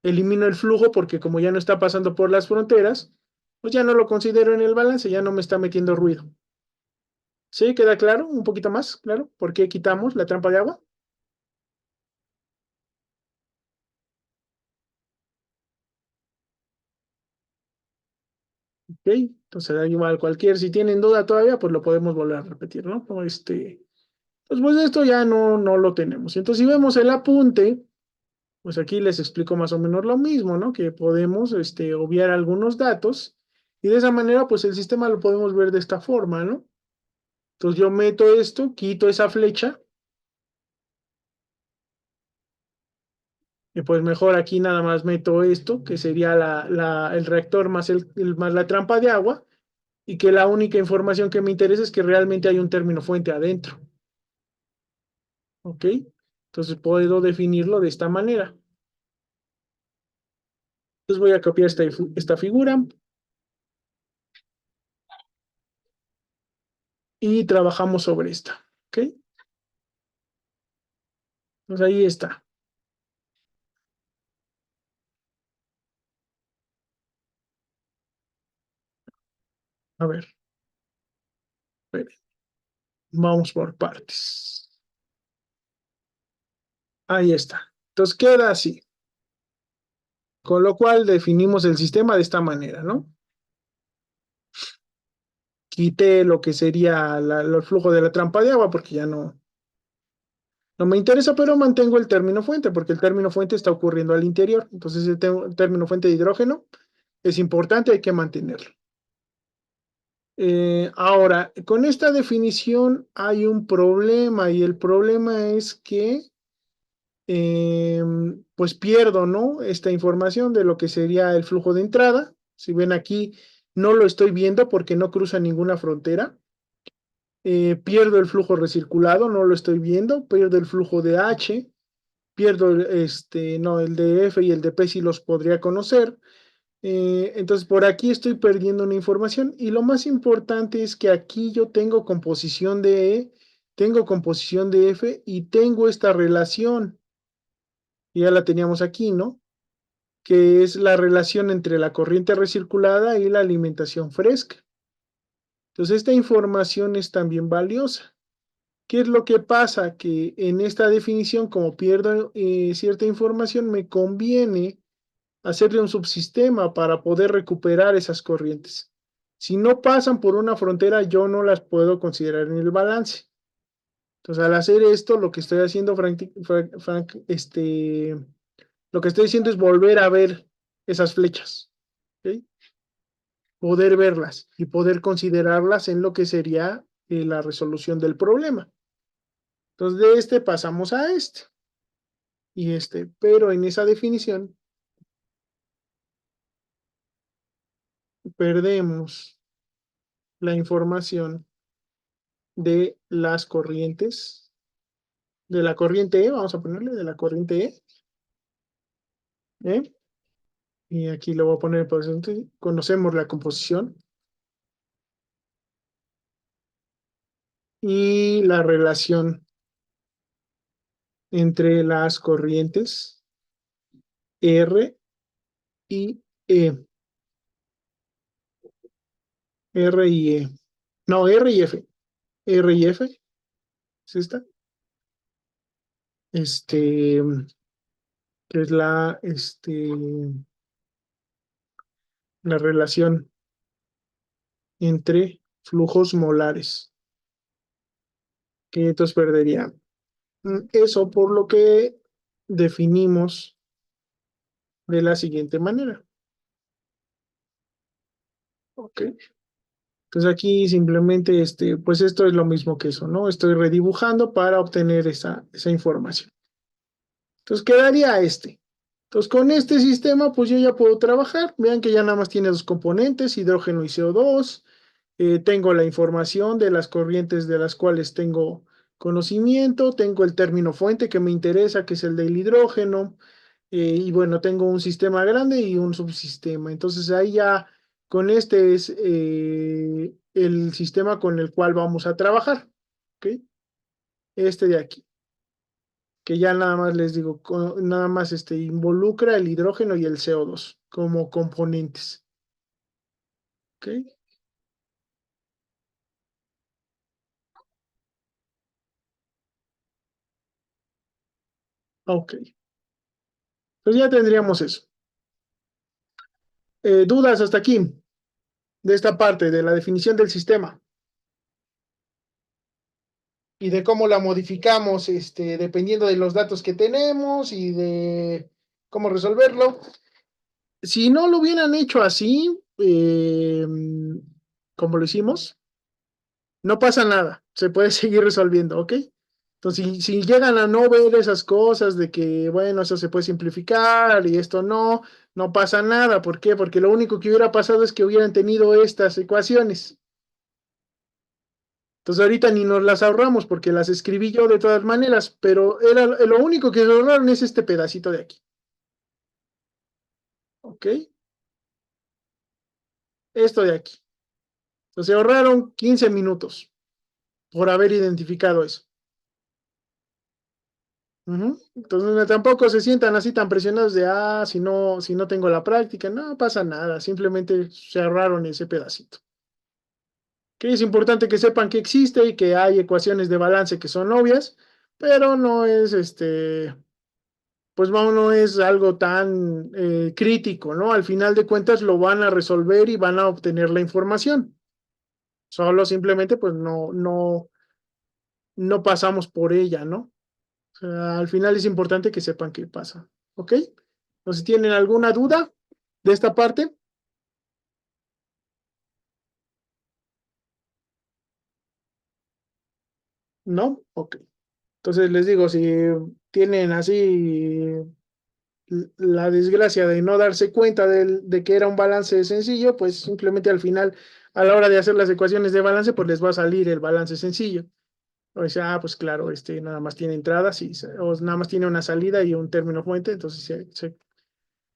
Elimino el flujo porque como ya no está pasando por las fronteras, pues ya no lo considero en el balance, ya no me está metiendo ruido. ¿Sí? ¿Queda claro? Un poquito más, claro. ¿Por qué quitamos la trampa de agua? Ok, entonces da igual cualquier, si tienen duda todavía, pues lo podemos volver a repetir, ¿no? Como pues esto ya no lo tenemos. Entonces, si vemos el apunte, pues aquí les explico más o menos lo mismo, ¿no? Que podemos obviar algunos datos y de esa manera, pues el sistema lo podemos ver de esta forma, ¿no? Entonces yo meto esto, quito esa flecha y pues mejor aquí nada más meto esto, que sería el reactor más, más la trampa de agua y que la única información que me interesa es que realmente hay un término fuente adentro, ¿ok? Entonces puedo definirlo de esta manera. Entonces voy a copiar esta figura y trabajamos sobre esta, ¿ok? Pues ahí está. A ver, espere, vamos por partes. Ahí está. Entonces queda así. Con lo cual definimos el sistema de esta manera, ¿no? Quité lo que sería el flujo de la trampa de agua porque ya no me interesa, pero mantengo el término fuente porque el término fuente está ocurriendo al interior. Entonces el término fuente de hidrógeno es importante, hay que mantenerlo. Ahora, con esta definición hay un problema y el problema es que pues pierdo, ¿no? Esta información de lo que sería el flujo de entrada. Si ven aquí, no lo estoy viendo porque no cruza ninguna frontera. Pierdo el flujo recirculado, no lo estoy viendo. Pierdo el flujo de H, pierdo no, el de F y el de P sí los podría conocer. Entonces, por aquí estoy perdiendo una información y lo más importante es que aquí yo tengo composición de E, tengo composición de F y tengo esta relación, ya la teníamos aquí, ¿no? Que es la relación entre la corriente recirculada y la alimentación fresca. Entonces, esta información es también valiosa. ¿Qué es lo que pasa? Que en esta definición, como pierdo cierta información, me conviene hacerle un subsistema para poder recuperar esas corrientes. Si no pasan por una frontera, yo no las puedo considerar en el balance. Entonces, al hacer esto, lo que estoy haciendo, lo que estoy haciendo es volver a ver esas flechas, ¿ok? Poder verlas y poder considerarlas en lo que sería la resolución del problema. Entonces, de este pasamos a este y este, pero en esa definición perdemos la información de las corrientes, de la corriente E, vamos a ponerle de la corriente E, y aquí lo voy a poner por ejemplo, conocemos la composición y la relación entre las corrientes R y E, R y E, no, R y F, R y F, ¿es esta? Este, que es la relación entre flujos molares, que entonces perdería eso por lo que definimos de la siguiente manera. Ok. Entonces aquí simplemente, pues esto es lo mismo que eso, ¿no? Estoy redibujando para obtener esa información. Entonces quedaría este. Entonces con este sistema, pues yo ya puedo trabajar. Vean que ya nada más tiene dos componentes, hidrógeno y CO2. Tengo la información de las corrientes de las cuales tengo conocimiento. Tengo el término fuente que me interesa, que es el del hidrógeno. Y bueno, tengo un sistema grande y un subsistema. Entonces ahí ya con este es el sistema con el cual vamos a trabajar. ¿Ok? Este de aquí, que ya nada más les digo, nada más involucra el hidrógeno y el CO2 como componentes. ¿Ok? Ok. Pues ya tendríamos eso. ¿Dudas hasta aquí de esta parte, de la definición del sistema y de cómo la modificamos, dependiendo de los datos que tenemos y de cómo resolverlo? Si no lo hubieran hecho así, como lo hicimos, no pasa nada, se puede seguir resolviendo, ¿ok? Entonces, si llegan a no ver esas cosas de que, bueno, eso se puede simplificar y esto no, no pasa nada. ¿Por qué? Porque lo único que hubiera pasado es que hubieran tenido estas ecuaciones. Entonces, ahorita ni nos las ahorramos porque las escribí yo de todas maneras, pero era lo único que se ahorraron es este pedacito de aquí, ¿ok? Esto de aquí. Entonces, se ahorraron 15 minutos por haber identificado eso. Ujú. Entonces tampoco se sientan así tan presionados de, si no tengo la práctica, no pasa nada, simplemente se ahorraron ese pedacito. Que es importante que sepan que existe y que hay ecuaciones de balance que son obvias, pero no es pues no es algo tan crítico, ¿no? Al final de cuentas lo van a resolver y van a obtener la información. Solo simplemente pues no pasamos por ella, ¿no? O sea, al final es importante que sepan qué pasa. ¿Ok? Entonces, ¿tienen alguna duda de esta parte? ¿no? Ok. Entonces les digo, si tienen así la desgracia de no darse cuenta de que era un balance sencillo, pues simplemente al final, a la hora de hacer las ecuaciones de balance, pues les va a salir el balance sencillo. O sea, pues claro, nada más tiene entradas o nada más tiene una salida y un término fuente, entonces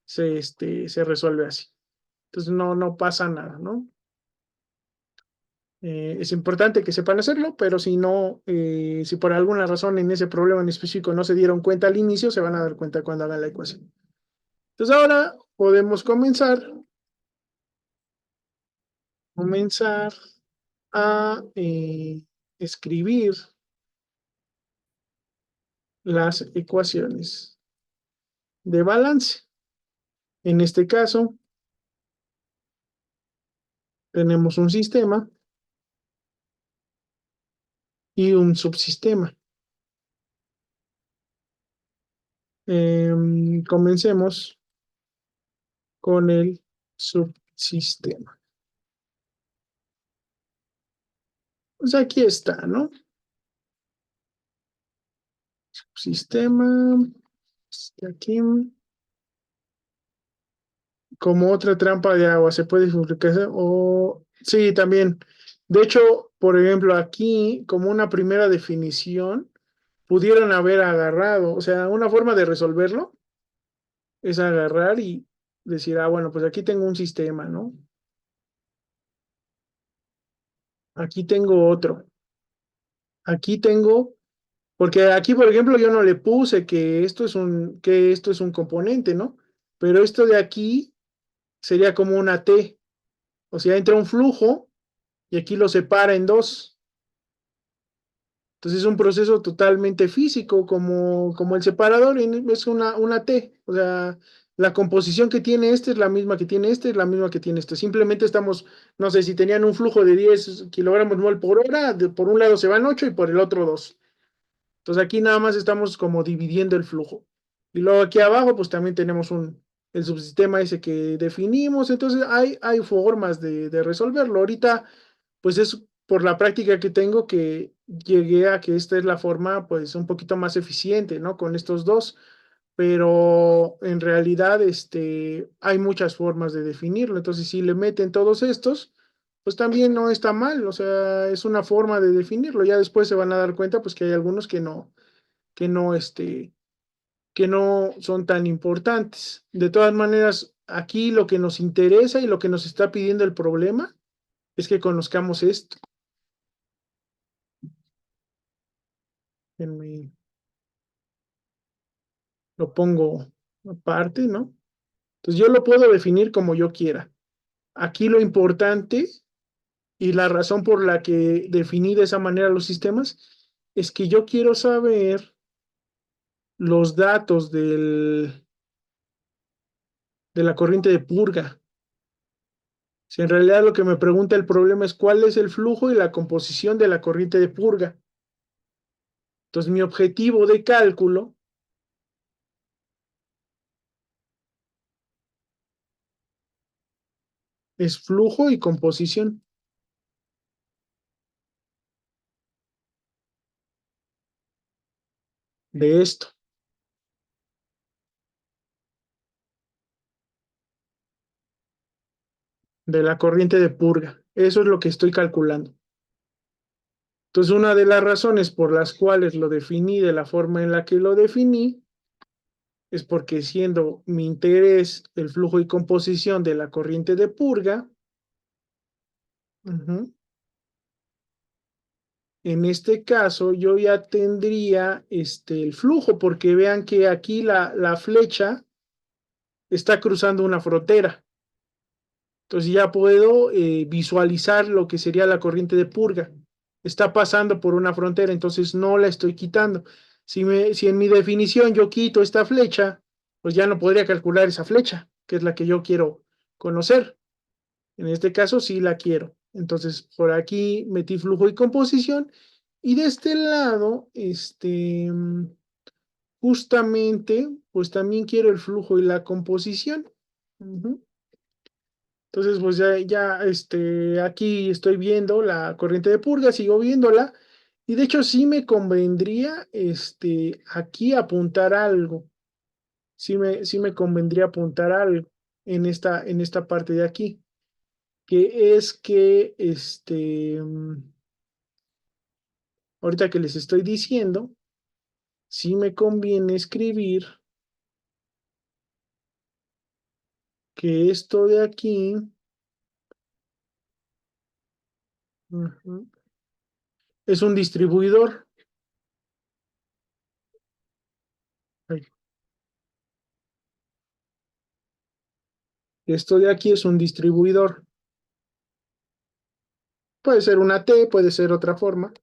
se resuelve así. Entonces no pasa nada, ¿no? Es importante que sepan hacerlo, pero si no, si por alguna razón en ese problema en específico no se dieron cuenta al inicio, se van a dar cuenta cuando hagan la ecuación. Entonces ahora podemos comenzar a escribir las ecuaciones de balance. En este caso, tenemos un sistema y un subsistema. Comencemos con el subsistema. Pues aquí está, ¿no? Subsistema, aquí, como otra trampa de agua, se puede multiplicar o... Sí, también. De hecho, por ejemplo, aquí, como una primera definición, pudieron haber agarrado, o sea, una forma de resolverlo es agarrar y decir, ah, bueno, pues aquí tengo un sistema, ¿no? Aquí tengo otro. Aquí tengo, porque aquí, por ejemplo, yo no le puse que esto es un componente, ¿no? Pero esto de aquí sería como una T, o sea, entra un flujo y aquí lo separa en dos. Entonces es un proceso totalmente físico, como el separador, es una T. O sea, la composición que tiene este es la misma que tiene este, es la misma que tiene este. Simplemente estamos, no sé, si tenían un flujo de 10 kilogramos mol por hora, por un lado se van 8 y por el otro 2. Entonces aquí nada más estamos como dividiendo el flujo. Y luego aquí abajo, pues también tenemos el subsistema ese que definimos. Entonces hay formas de resolverlo. Ahorita pues es por la práctica que tengo que llegué a que esta es la forma pues un poquito más eficiente, ¿no? Con estos dos, pero en realidad hay muchas formas de definirlo, entonces si le meten todos estos, pues también no está mal, o sea, es una forma de definirlo, ya después se van a dar cuenta pues que hay algunos que no, que no son tan importantes. De todas maneras, aquí lo que nos interesa y lo que nos está pidiendo el problema es que conozcamos esto. Lo pongo aparte, ¿no? Entonces yo lo puedo definir como yo quiera. Aquí lo importante y la razón por la que definí de esa manera los sistemas es que yo quiero saber los datos de la corriente de purga. Si en realidad lo que me pregunta el problema es cuál es el flujo y la composición de la corriente de purga. Entonces mi objetivo de cálculo es flujo y composición de esto, de la corriente de purga. Eso es lo que estoy calculando. Entonces, una de las razones por las cuales lo definí de la forma en la que lo definí es porque siendo mi interés el flujo y composición de la corriente de purga, ujú, en este caso yo ya tendría el flujo, porque vean que aquí la flecha está cruzando una frontera. Entonces ya puedo visualizar lo que sería la corriente de purga. Está pasando por una frontera, entonces no la estoy quitando. Si en mi definición yo quito esta flecha, pues ya no podría calcular esa flecha, que es la que yo quiero conocer. En este caso sí la quiero. Entonces por aquí metí flujo y composición. Y de este lado, justamente, pues también quiero el flujo y la composición. Ujú. Entonces, pues aquí estoy viendo la corriente de purga, sigo viéndola, Y de hecho sí me convendría aquí apuntar algo. Sí me convendría apuntar algo en esta parte de aquí, que es que ahorita que les estoy diciendo, sí me conviene escribir que esto de aquí ujú, es un distribuidor. Ay, esto de aquí es un distribuidor. Puede ser una T, puede ser otra forma.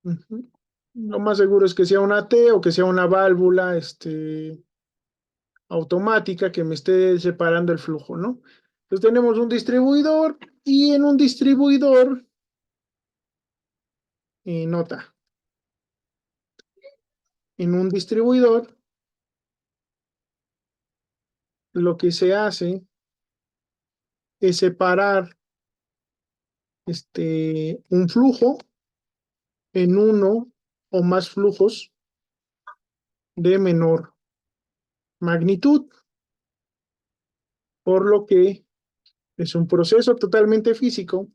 Ujú. Lo más seguro es que sea una T o que sea una válvula automática que me esté separando el flujo, ¿no? Entonces tenemos un distribuidor y en un distribuidor, nota, en un distribuidor lo que se hace es separar un flujo en uno o más flujos de menor magnitud, por lo que es un proceso totalmente físico,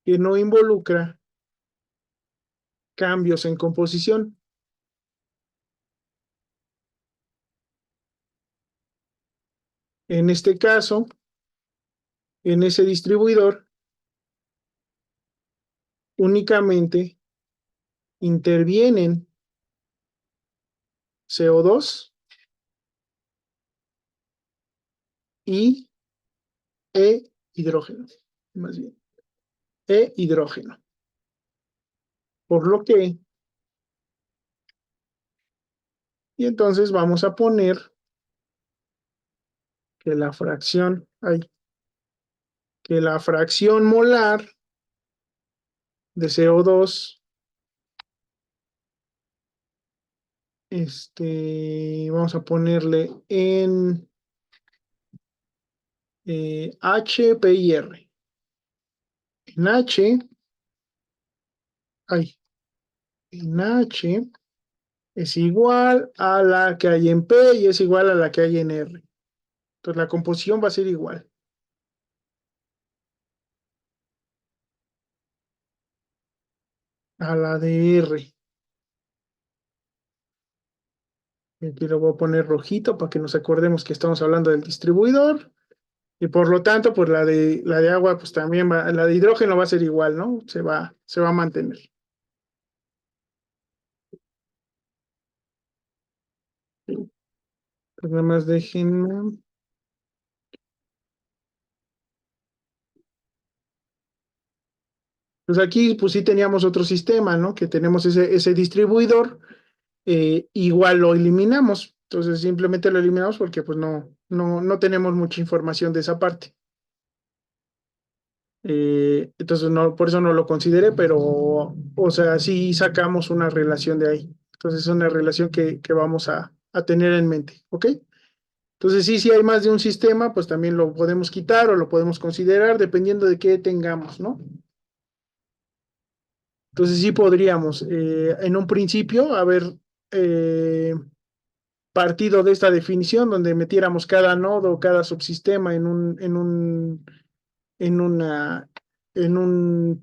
que no involucra cambios en composición. En este caso, en ese distribuidor, únicamente intervienen CO2 y hidrógeno, más bien, hidrógeno. Por lo que, y entonces vamos a poner que que la fracción molar de CO2, vamos a ponerle en H, P y R. En H, ay, en H es igual a la que hay en P y es igual a la que hay en R. Entonces la composición va a ser igual a la de R. Aquí lo voy a poner rojito para que nos acordemos que estamos hablando del distribuidor. Y por lo tanto, pues la de agua, pues también va, la de hidrógeno va a ser igual, ¿no? Se va a mantener. Pues nada más déjenme. Pues aquí, pues sí teníamos otro sistema, ¿no? Que tenemos ese distribuidor, igual lo eliminamos. Entonces simplemente lo eliminamos porque pues no tenemos mucha información de esa parte. Entonces no, por eso no lo consideré, pero, o sea, sí sacamos una relación de ahí. Entonces es una relación que vamos a tener en mente, ¿ok? Entonces sí, si hay más de un sistema, pues también lo podemos quitar o lo podemos considerar dependiendo de qué tengamos, ¿no? Entonces sí podríamos, en un principio, haber eh, partido de esta definición donde metiéramos cada nodo, cada subsistema en una, en un,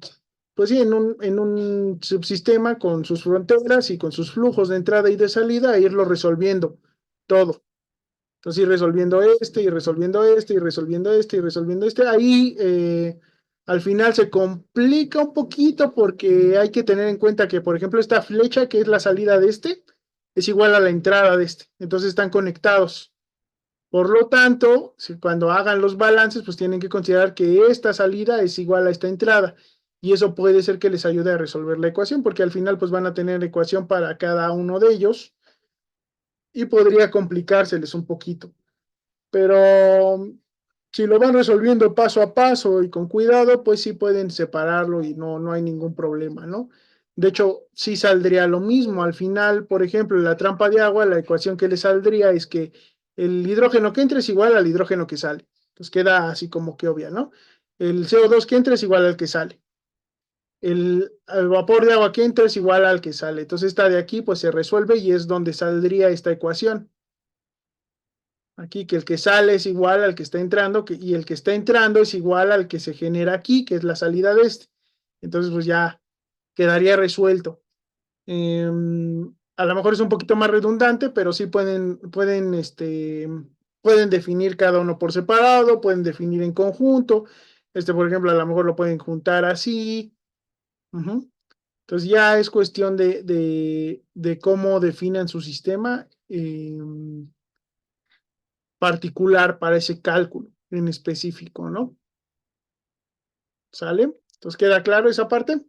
pues sí, en un subsistema con sus fronteras y con sus flujos de entrada y de salida, e irlo resolviendo todo. Entonces ir resolviendo y resolviendo y resolviendo y resolviendo este. Ahí al final se complica un poquito porque hay que tener en cuenta que, por ejemplo, esta flecha que es la salida de es igual a la entrada de entonces están conectados. Por lo tanto, cuando hagan los balances, pues tienen que considerar que esta salida es igual a esta entrada. Y eso puede ser que les ayude a resolver la ecuación, porque al final pues van a tener ecuación para cada uno de ellos y podría complicárseles un poquito. Pero si lo van resolviendo paso a paso y con cuidado, pues sí pueden separarlo y no hay ningún problema, ¿no? De hecho, sí saldría lo mismo. Al final, por ejemplo, en la trampa de agua, la ecuación que le saldría es que el hidrógeno que entra es igual al hidrógeno que sale. Entonces queda así como que obvia, ¿no? El CO2 que entra es igual al que sale. El vapor de agua que entra es igual al que sale. Entonces esta de aquí pues se resuelve y es donde saldría esta ecuación. Aquí que el que sale es igual al que está entrando y el que está entrando es igual al que se genera aquí, que es la salida de este. Entonces pues ya quedaría resuelto. A lo mejor es un poquito más redundante, pero sí pueden definir cada uno por separado, pueden definir en conjunto. Por ejemplo, a lo mejor lo pueden juntar así. Ujú. Entonces ya es cuestión de cómo definan su sistema particular para ese cálculo en específico, ¿no? ¿Sale? Entonces, ¿queda claro esa parte?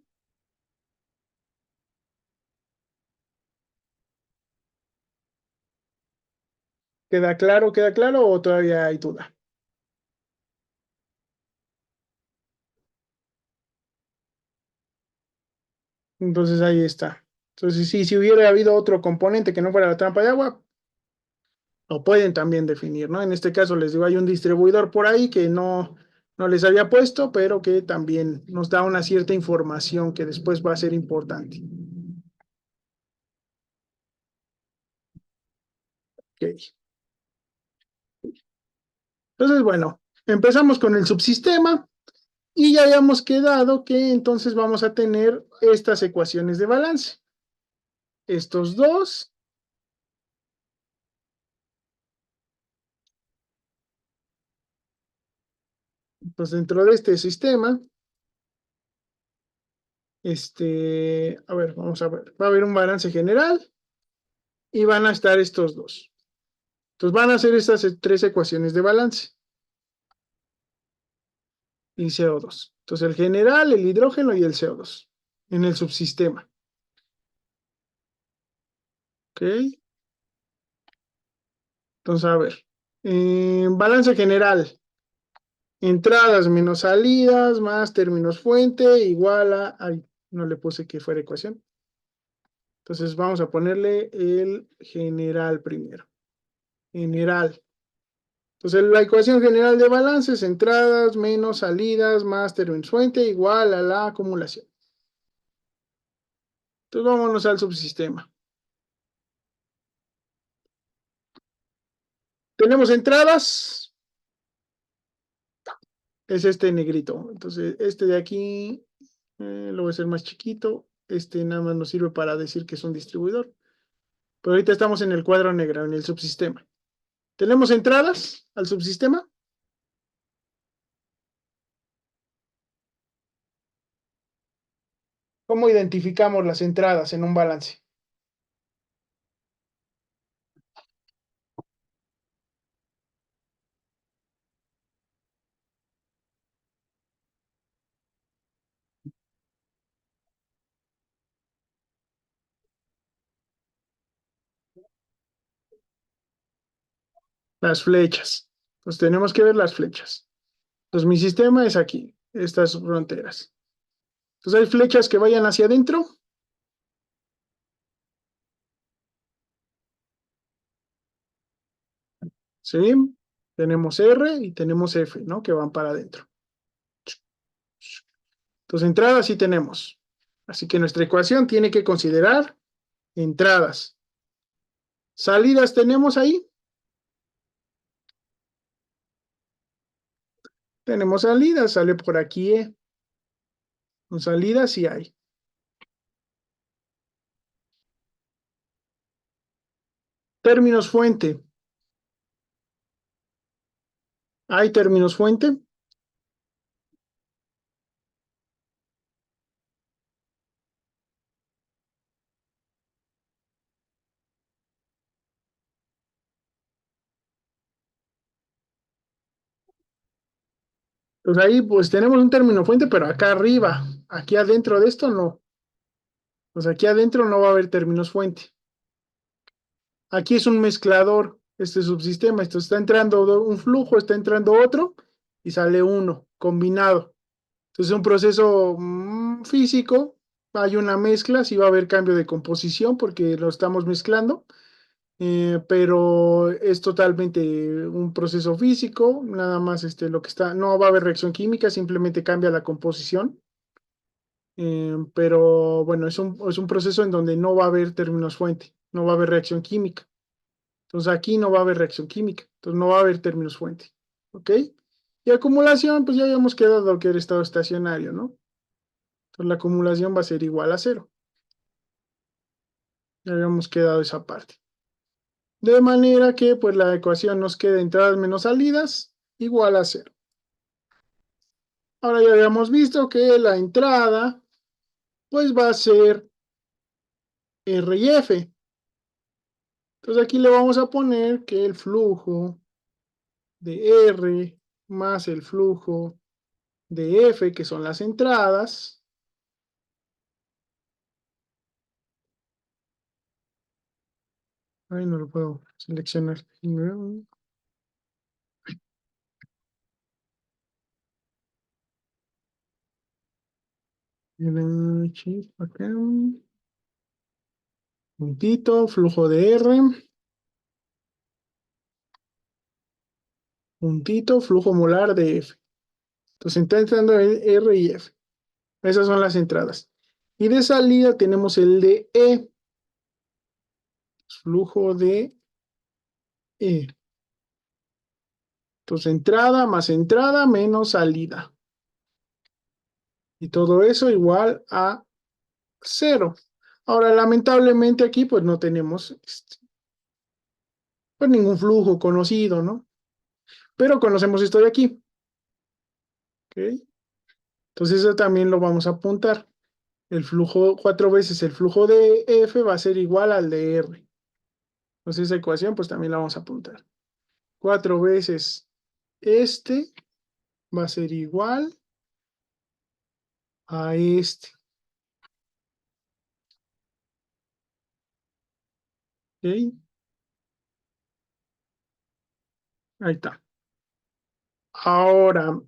¿Queda claro? ¿Queda claro o todavía hay duda? Entonces ahí está. Entonces, sí, si hubiera habido otro componente que no fuera la trampa de agua, lo pueden también definir, ¿no? En este caso les digo, hay un distribuidor por ahí que no les había puesto, pero que también nos da una cierta información que después va a ser importante. Ok. Entonces, bueno, empezamos con el subsistema y ya habíamos quedado que entonces vamos a tener estas ecuaciones de balance. Estos dos, pues dentro de este sistema, a ver, vamos a ver, va a haber un balance general y van a estar estos dos. Entonces van a ser estas tres ecuaciones de balance y CO2. Entonces el general, el hidrógeno y el CO2 en el subsistema. ¿Ok? Entonces, a ver, balance general. Entradas menos salidas más términos fuente igual a... Ay, no le puse que fuera ecuación. Entonces vamos a ponerle el general primero. General. Entonces la ecuación general de balance es entradas menos salidas más términos fuente igual a la acumulación. Entonces vámonos al subsistema. Tenemos entradas, es este negrito. Entonces este de aquí lo voy a hacer más chiquito. Este nada más nos sirve para decir que es un distribuidor. Pero ahorita estamos en el cuadro negro, en el subsistema. ¿Tenemos entradas al subsistema? ¿Cómo identificamos las entradas en un balance? Las flechas. Pues tenemos que ver las flechas. Entonces mi sistema es aquí, estas fronteras. Entonces hay flechas que vayan hacia adentro. ¿Sí? Tenemos R y tenemos F, ¿no? Que van para adentro. Entonces entradas sí tenemos. Así que nuestra ecuación tiene que considerar entradas. Salidas tenemos ahí. Tenemos salidas, sale por aquí, ¿eh? Con salidas sí hay. Términos fuente. ¿Hay términos fuente? Pues ahí pues tenemos un término fuente, pero acá arriba, aquí adentro de esto no. Pues aquí adentro no va a haber términos fuente. Aquí es un mezclador, este subsistema. Esto está entrando un flujo, está entrando otro y sale uno combinado. Entonces es un proceso físico hay una mezcla, sí va a haber cambio de composición porque lo estamos mezclando, pero es totalmente un proceso físico, nada más lo que está, no va a haber reacción química, simplemente cambia la composición. Pero bueno, es un proceso en donde no va a haber términos fuente, no va a haber reacción química. Entonces aquí no va a haber reacción química, entonces no va a haber términos fuente. ¿Ok? Y acumulación, pues ya habíamos quedado que era estado estacionario, ¿no? Entonces la acumulación va a ser igual a cero. Ya habíamos quedado esa parte. De manera que pues la ecuación nos queda entradas menos salidas igual a cero. Ahora ya habíamos visto que la entrada pues va a ser R y F. Entonces aquí le vamos a poner que el flujo de R más el flujo de F, que son las entradas, ay, no lo puedo seleccionar. Acá, puntito, flujo de R, puntito, flujo molar de F. Entonces está entrando R y F. Esas son las entradas. Y de salida tenemos el de E, flujo de E. Entonces entrada menos salida. Y todo eso igual a cero. Ahora, lamentablemente aquí pues no tenemos pues ningún flujo conocido, ¿no? Pero conocemos esto de aquí. ¿Ok? Entonces eso también lo vamos a apuntar. El flujo, 4 veces el flujo de F va a ser igual al de R. Entonces esa ecuación pues también la vamos a apuntar. 4 veces este va a ser igual a este. ¿Ok? Ahí está. Ahora,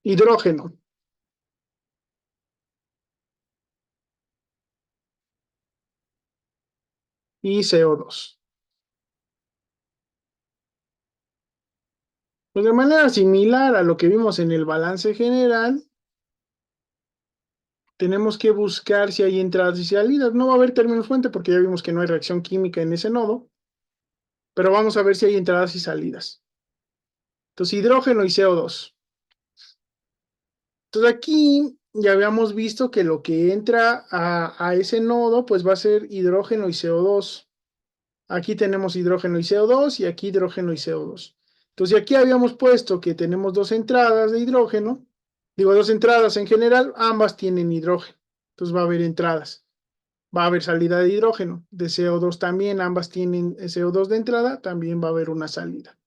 hidrógeno y CO2. Pues de manera similar a lo que vimos en el balance general, tenemos que buscar si hay entradas y salidas. No va a haber términos fuente porque ya vimos que no hay reacción química en ese nodo, pero vamos a ver si hay entradas y salidas. Entonces, hidrógeno y CO2. Entonces, aquí ya habíamos visto que lo que entra a ese nodo, pues va a ser hidrógeno y CO2. Aquí tenemos hidrógeno y CO2 y aquí hidrógeno y CO2. Entonces, aquí habíamos puesto que tenemos dos entradas de hidrógeno, digo, dos entradas en general, ambas tienen hidrógeno. Entonces, va a haber entradas. Va a haber salida de hidrógeno, de CO2 también, ambas tienen CO2 de entrada, también va a haber una salida.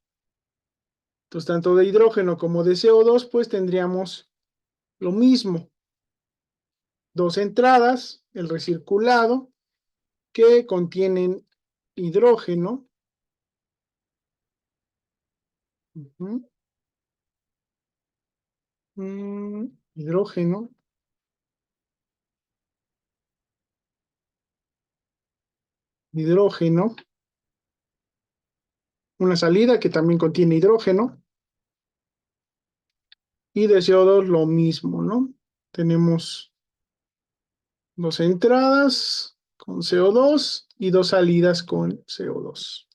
Entonces, tanto de hidrógeno como de CO2, pues tendríamos lo mismo. Dos entradas, el recirculado, que contienen hidrógeno. Ujú. Hidrógeno, hidrógeno, una salida que también contiene hidrógeno, y de CO2 lo mismo, ¿no? Tenemos dos entradas con CO2 y dos salidas con CO2.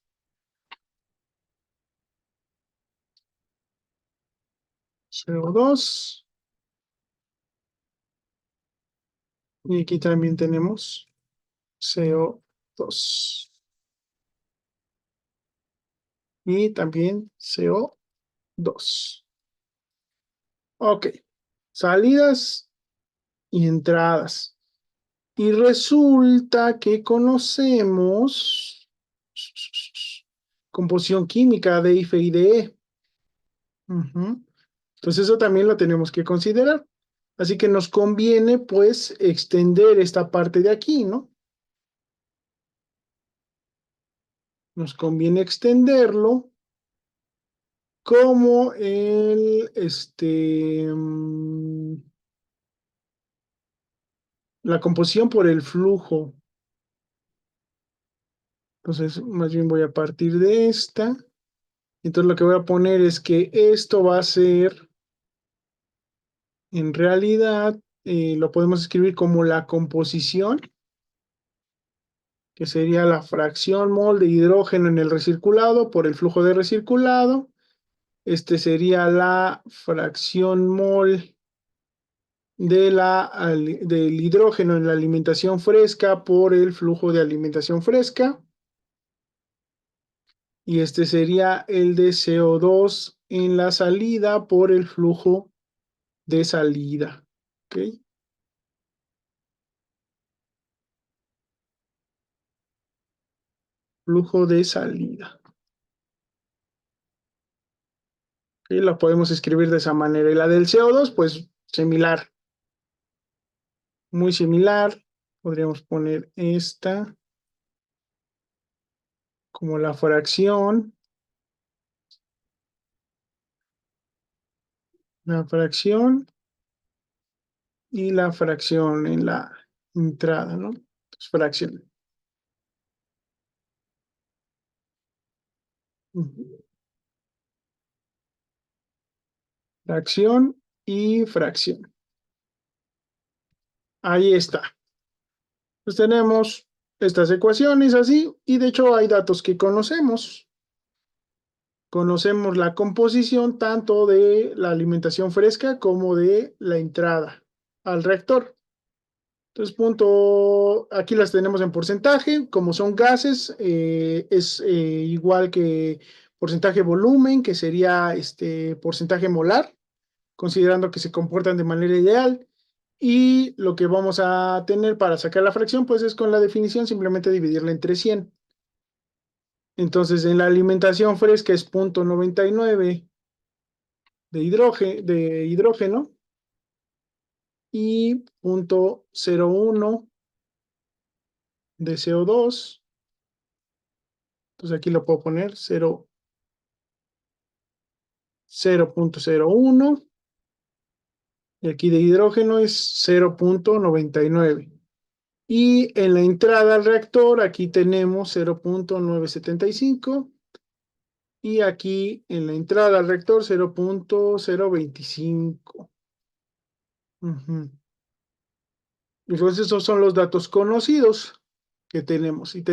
CO2, y aquí también tenemos CO2 y también CO2. Ok, salidas y entradas. Y resulta que conocemos composición química de IFE y de E. Ujú. Entonces eso también lo tenemos que considerar. Así que nos conviene pues extender esta parte de aquí, ¿no? Nos conviene extenderlo como la composición por el flujo. Entonces, más bien voy a partir de esta. Entonces, lo que voy a poner es que esto va a ser, en realidad, lo podemos escribir como la composición, que sería la fracción mol de hidrógeno en el recirculado por el flujo de recirculado. Este sería la fracción mol del hidrógeno en la alimentación fresca por el flujo de alimentación fresca. Y este sería el de CO2 en la salida por el flujo de salida. ¿Ok? Flujo de salida. ¿Ok? La podemos escribir de esa manera. Y la del CO2, pues similar, muy similar. Podríamos poner esta como la fracción y la fracción en la entrada, ¿no? Entonces, fracción. Ujú. Fracción y fracción. Ahí está. Pues tenemos estas ecuaciones así, y de hecho hay datos que conocemos. Conocemos la composición tanto de la alimentación fresca como de la entrada al reactor. Entonces, aquí las tenemos en porcentaje, como son gases, es igual que porcentaje volumen, que sería este porcentaje molar, considerando que se comportan de manera ideal. Y lo que vamos a tener para sacar la fracción, pues es con la definición simplemente dividirla entre 100. Entonces, en la alimentación fresca es 0,99 de hidrógeno y 0,01 de CO2. Entonces aquí lo puedo poner 0,01 y aquí de hidrógeno es 0,99. Y en la entrada al reactor aquí tenemos 0,975 y aquí en la entrada al reactor 0,025. Ujú. Entonces esos son los datos conocidos que tenemos y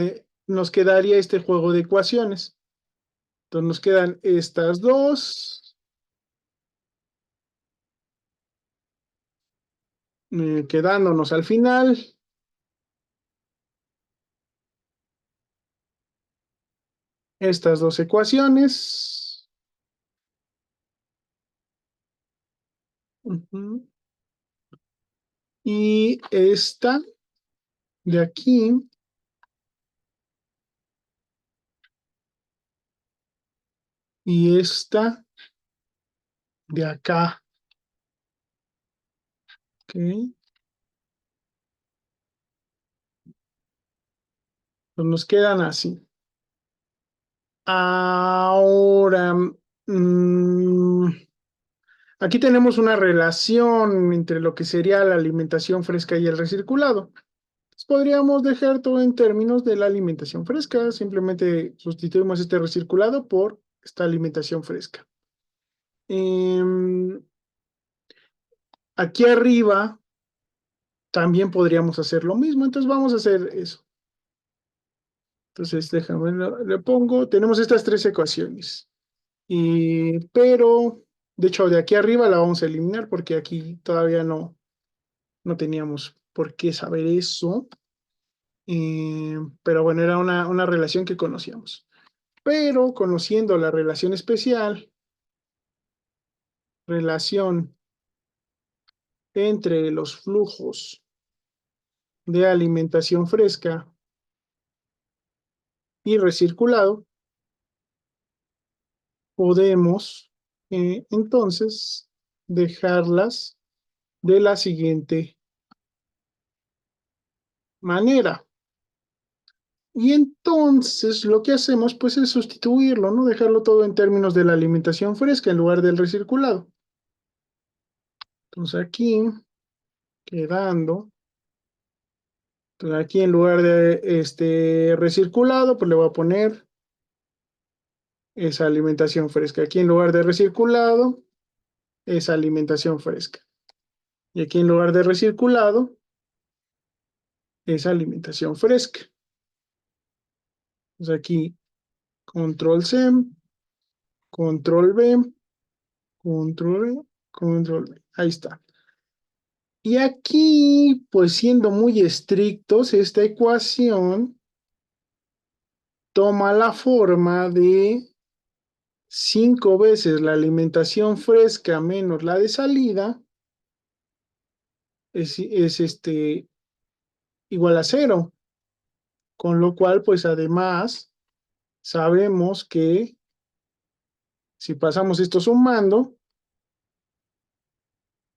nos quedaría este juego de ecuaciones. Entonces nos quedan estas dos, quedándonos al final estas dos ecuaciones. Ujú. Y esta de aquí y esta de acá. ¿Ok? Pues nos quedan así. Ahora, mm, aquí tenemos una relación entre lo que sería la alimentación fresca y el recirculado. Pues podríamos dejar todo en términos de la alimentación fresca. Simplemente sustituimos este recirculado por esta alimentación fresca. Em, Aquí arriba también podríamos hacer lo mismo. Entonces vamos a hacer eso. Entonces déjame, le pongo, tenemos estas tres ecuaciones. Pero, de hecho, de aquí arriba la vamos a eliminar porque aquí todavía no teníamos por qué saber eso. Pero bueno, era una relación que conocíamos. Pero conociendo la relación especial, relación entre los flujos de alimentación fresca y recirculado, podemos entonces dejarlas de la siguiente manera. Y entonces lo que hacemos pues es sustituirlo, ¿no? Dejarlo todo en términos de la alimentación fresca en lugar del recirculado. Entonces aquí, quedando Entonces aquí en lugar de recirculado, pues le voy a poner esa alimentación fresca. Aquí en lugar de recirculado, esa alimentación fresca. Y aquí en lugar de recirculado, esa alimentación fresca. Entonces aquí control C, control V, control, control V. Ahí está. Y aquí, pues siendo muy estrictos, esta ecuación toma la forma de 5 veces la alimentación fresca menos la de salida es igual a cero. Con lo cual, pues además, sabemos que si pasamos esto sumando,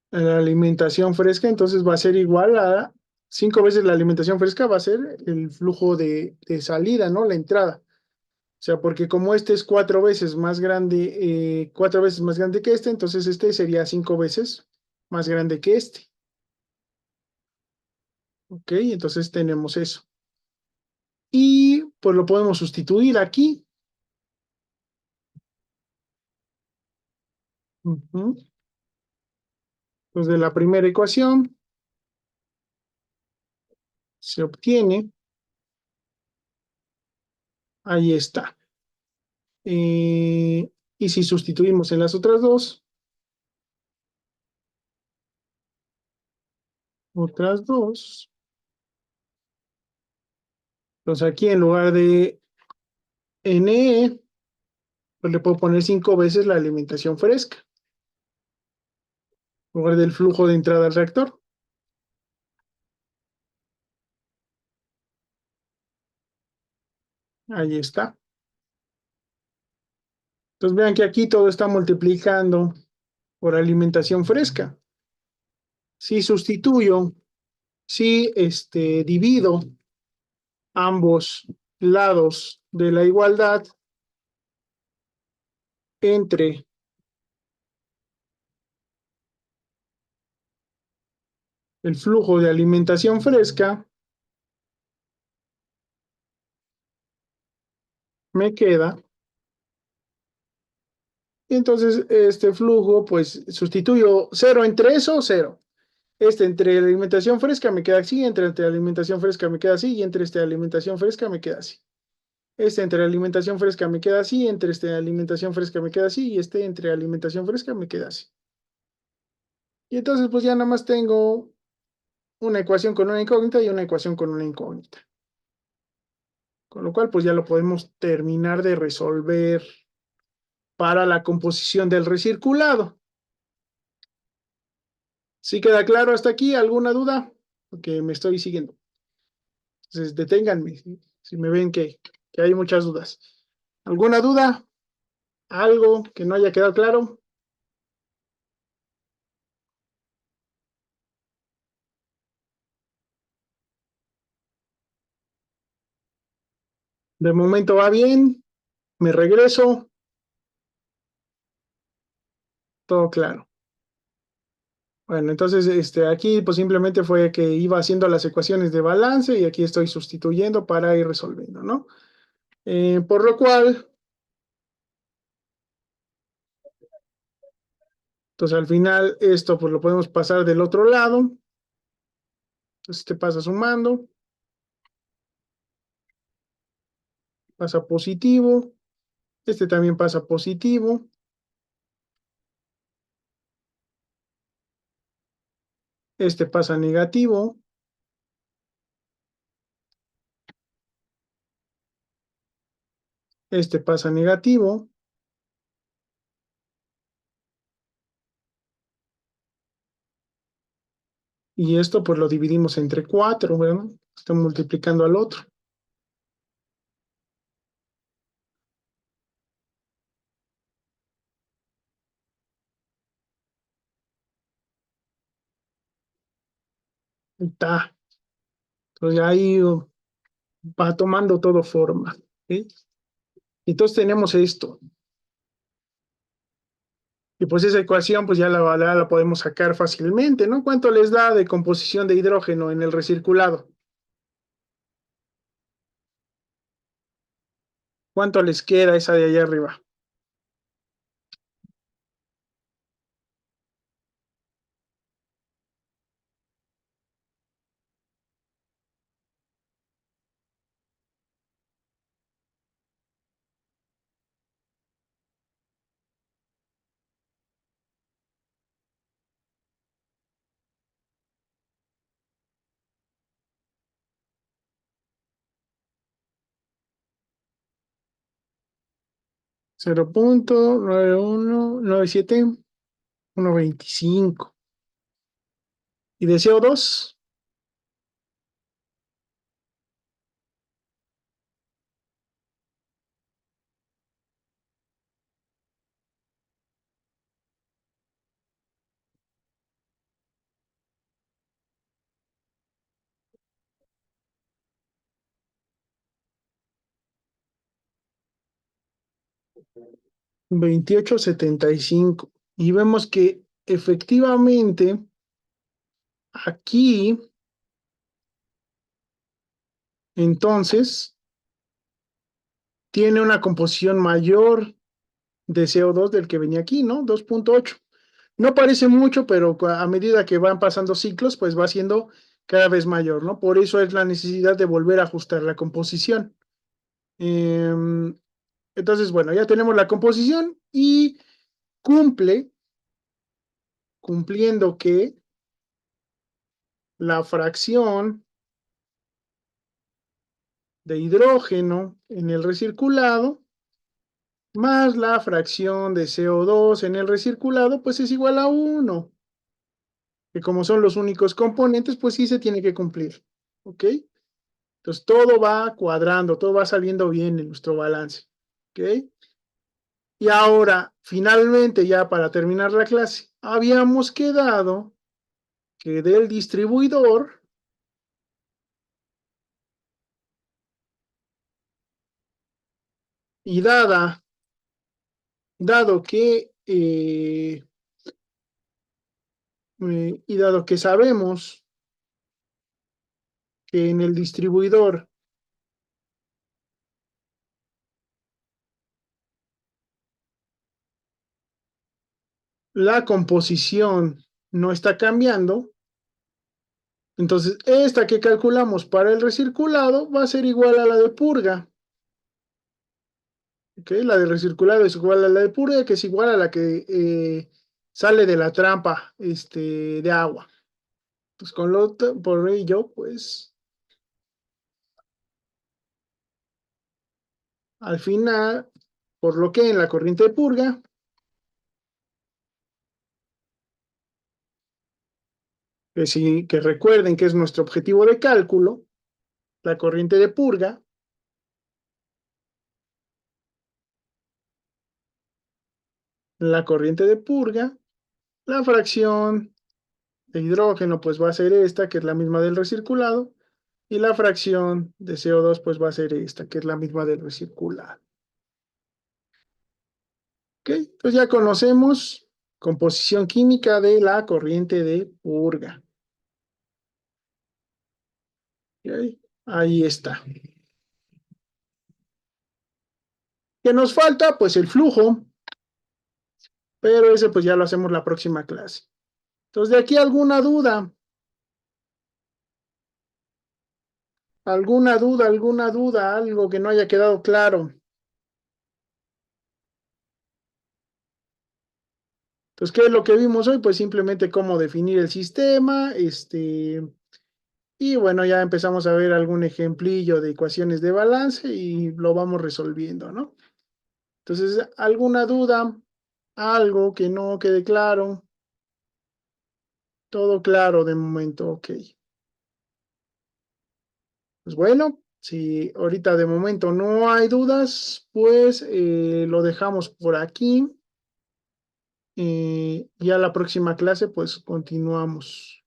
la alimentación fresca, entonces va a ser igual a 5 veces la alimentación fresca, va a ser el flujo de salida, ¿no? La entrada. O sea, porque como este es 4 veces más grande que este, entonces este sería 5 veces más grande que este. ¿Ok? Entonces tenemos eso. Y pues lo podemos sustituir aquí. Ujú. Pues de la primera ecuación se obtiene, ahí está. Y si sustituimos en las otras dos, pues aquí en lugar de NE, pues le puedo poner 5 veces la alimentación fresca, en lugar del flujo de entrada al reactor. Ahí está. Entonces vean que aquí todo está multiplicando por alimentación fresca. Si sustituyo, si divido ambos lados de la igualdad entre el flujo de alimentación fresca, me queda. Y entonces este flujo, pues sustituyo 0 entre eso, 0. Entre la alimentación fresca me queda así, entre la alimentación fresca me queda así, y entre alimentación fresca me queda así. Entre la alimentación fresca me queda así, entre alimentación fresca me queda así, y entre alimentación fresca me queda así. Y entonces pues ya nada más tengo una ecuación con una incógnita y una ecuación con una incógnita. Con lo cual pues ya lo podemos terminar de resolver para la composición del recirculado. ¿Sí queda claro hasta aquí? ¿Alguna duda? Porque me estoy siguiendo. Entonces, deténganme si me ven que hay muchas dudas. ¿Alguna duda? ¿Algo que no haya quedado claro? De momento va bien. Me regreso. Todo claro. Bueno, entonces aquí pues simplemente fue que iba haciendo las ecuaciones de balance y aquí estoy sustituyendo para ir resolviendo, ¿no? Por lo cual, entonces al final esto pues lo podemos pasar del otro lado. Entonces te pasa sumando, pasa positivo, también pasa positivo, pasa negativo, pasa negativo, y esto pues lo dividimos entre 4, ¿verdad? Estoy multiplicando al otro. Ahí está. Entonces ahí va tomando todo forma. ¿Sí? Entonces tenemos esto. Y pues esa ecuación pues ya la podemos sacar fácilmente, ¿no? ¿Cuánto les da de composición de hidrógeno en el recirculado? ¿Cuánto les queda esa de allá arriba? 0.9197125. ¿Y de CO2? 2875. Y vemos que efectivamente aquí, entonces, tiene una composición mayor de CO2 del que venía aquí, ¿no? 2.8. No parece mucho, pero a medida que van pasando ciclos, pues va siendo cada vez mayor, ¿no? Por eso es la necesidad de volver a ajustar la composición. Entonces, bueno, ya tenemos la composición y cumpliendo que la fracción de hidrógeno en el recirculado más la fracción de CO2 en el recirculado, pues es igual a 1, que como son los únicos componentes, pues sí se tiene que cumplir, ¿ok? Entonces todo va cuadrando, todo va saliendo bien en nuestro balance, ¿ok? Y ahora, finalmente, ya para terminar la clase, habíamos quedado que del distribuidor, y dado que sabemos que en el distribuidor la composición no está cambiando, entonces esta que calculamos para el recirculado va a ser igual a la de purga. ¿Ok? La de recirculado es igual a la de purga, que es igual a la que sale de la trampa de agua. Pues por ello, pues al final, por lo que en la corriente de purga, que recuerden que es nuestro objetivo de cálculo, la corriente de purga, la corriente de purga, la fracción de hidrógeno pues va a ser esta, que es la misma del recirculado, y la fracción de CO2 pues va a ser esta, que es la misma del recirculado. ¿Ok? Entonces ya conocemos composición química de la corriente de purga. ¿Ok? Ahí está. ¿Qué nos falta? Pues el flujo, pero ese pues ya lo hacemos la próxima clase. Entonces, de aquí alguna duda, algo que no haya quedado claro. Entonces, ¿qué es lo que vimos hoy? Pues simplemente cómo definir el sistema, y bueno, ya empezamos a ver algún ejemplillo de ecuaciones de balance y lo vamos resolviendo, ¿no? Entonces, ¿alguna duda? Algo que no quede claro. Todo claro de momento, ok. Pues bueno, si ahorita de momento no hay dudas, pues lo dejamos por aquí. Ya la próxima clase, pues continuamos.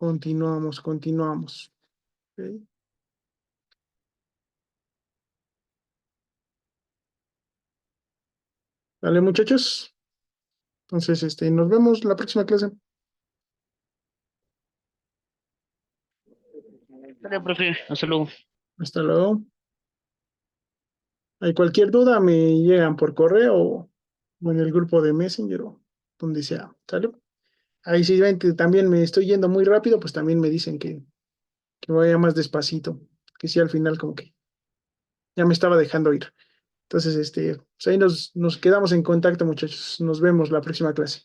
¿Ok? Dale, muchachos. Entonces, nos vemos la próxima clase. Vale, profe, hasta luego. Hasta luego. Hay cualquier duda, me llegan por correo o en el grupo de Messenger o donde sea, ¿sale? Ahí si ven que también me estoy yendo muy rápido, pues también me dicen que vaya más despacito, que sí, al final como que ya me estaba dejando ir. Entonces, pues ahí nos quedamos en contacto, muchachos. Nos vemos la próxima clase.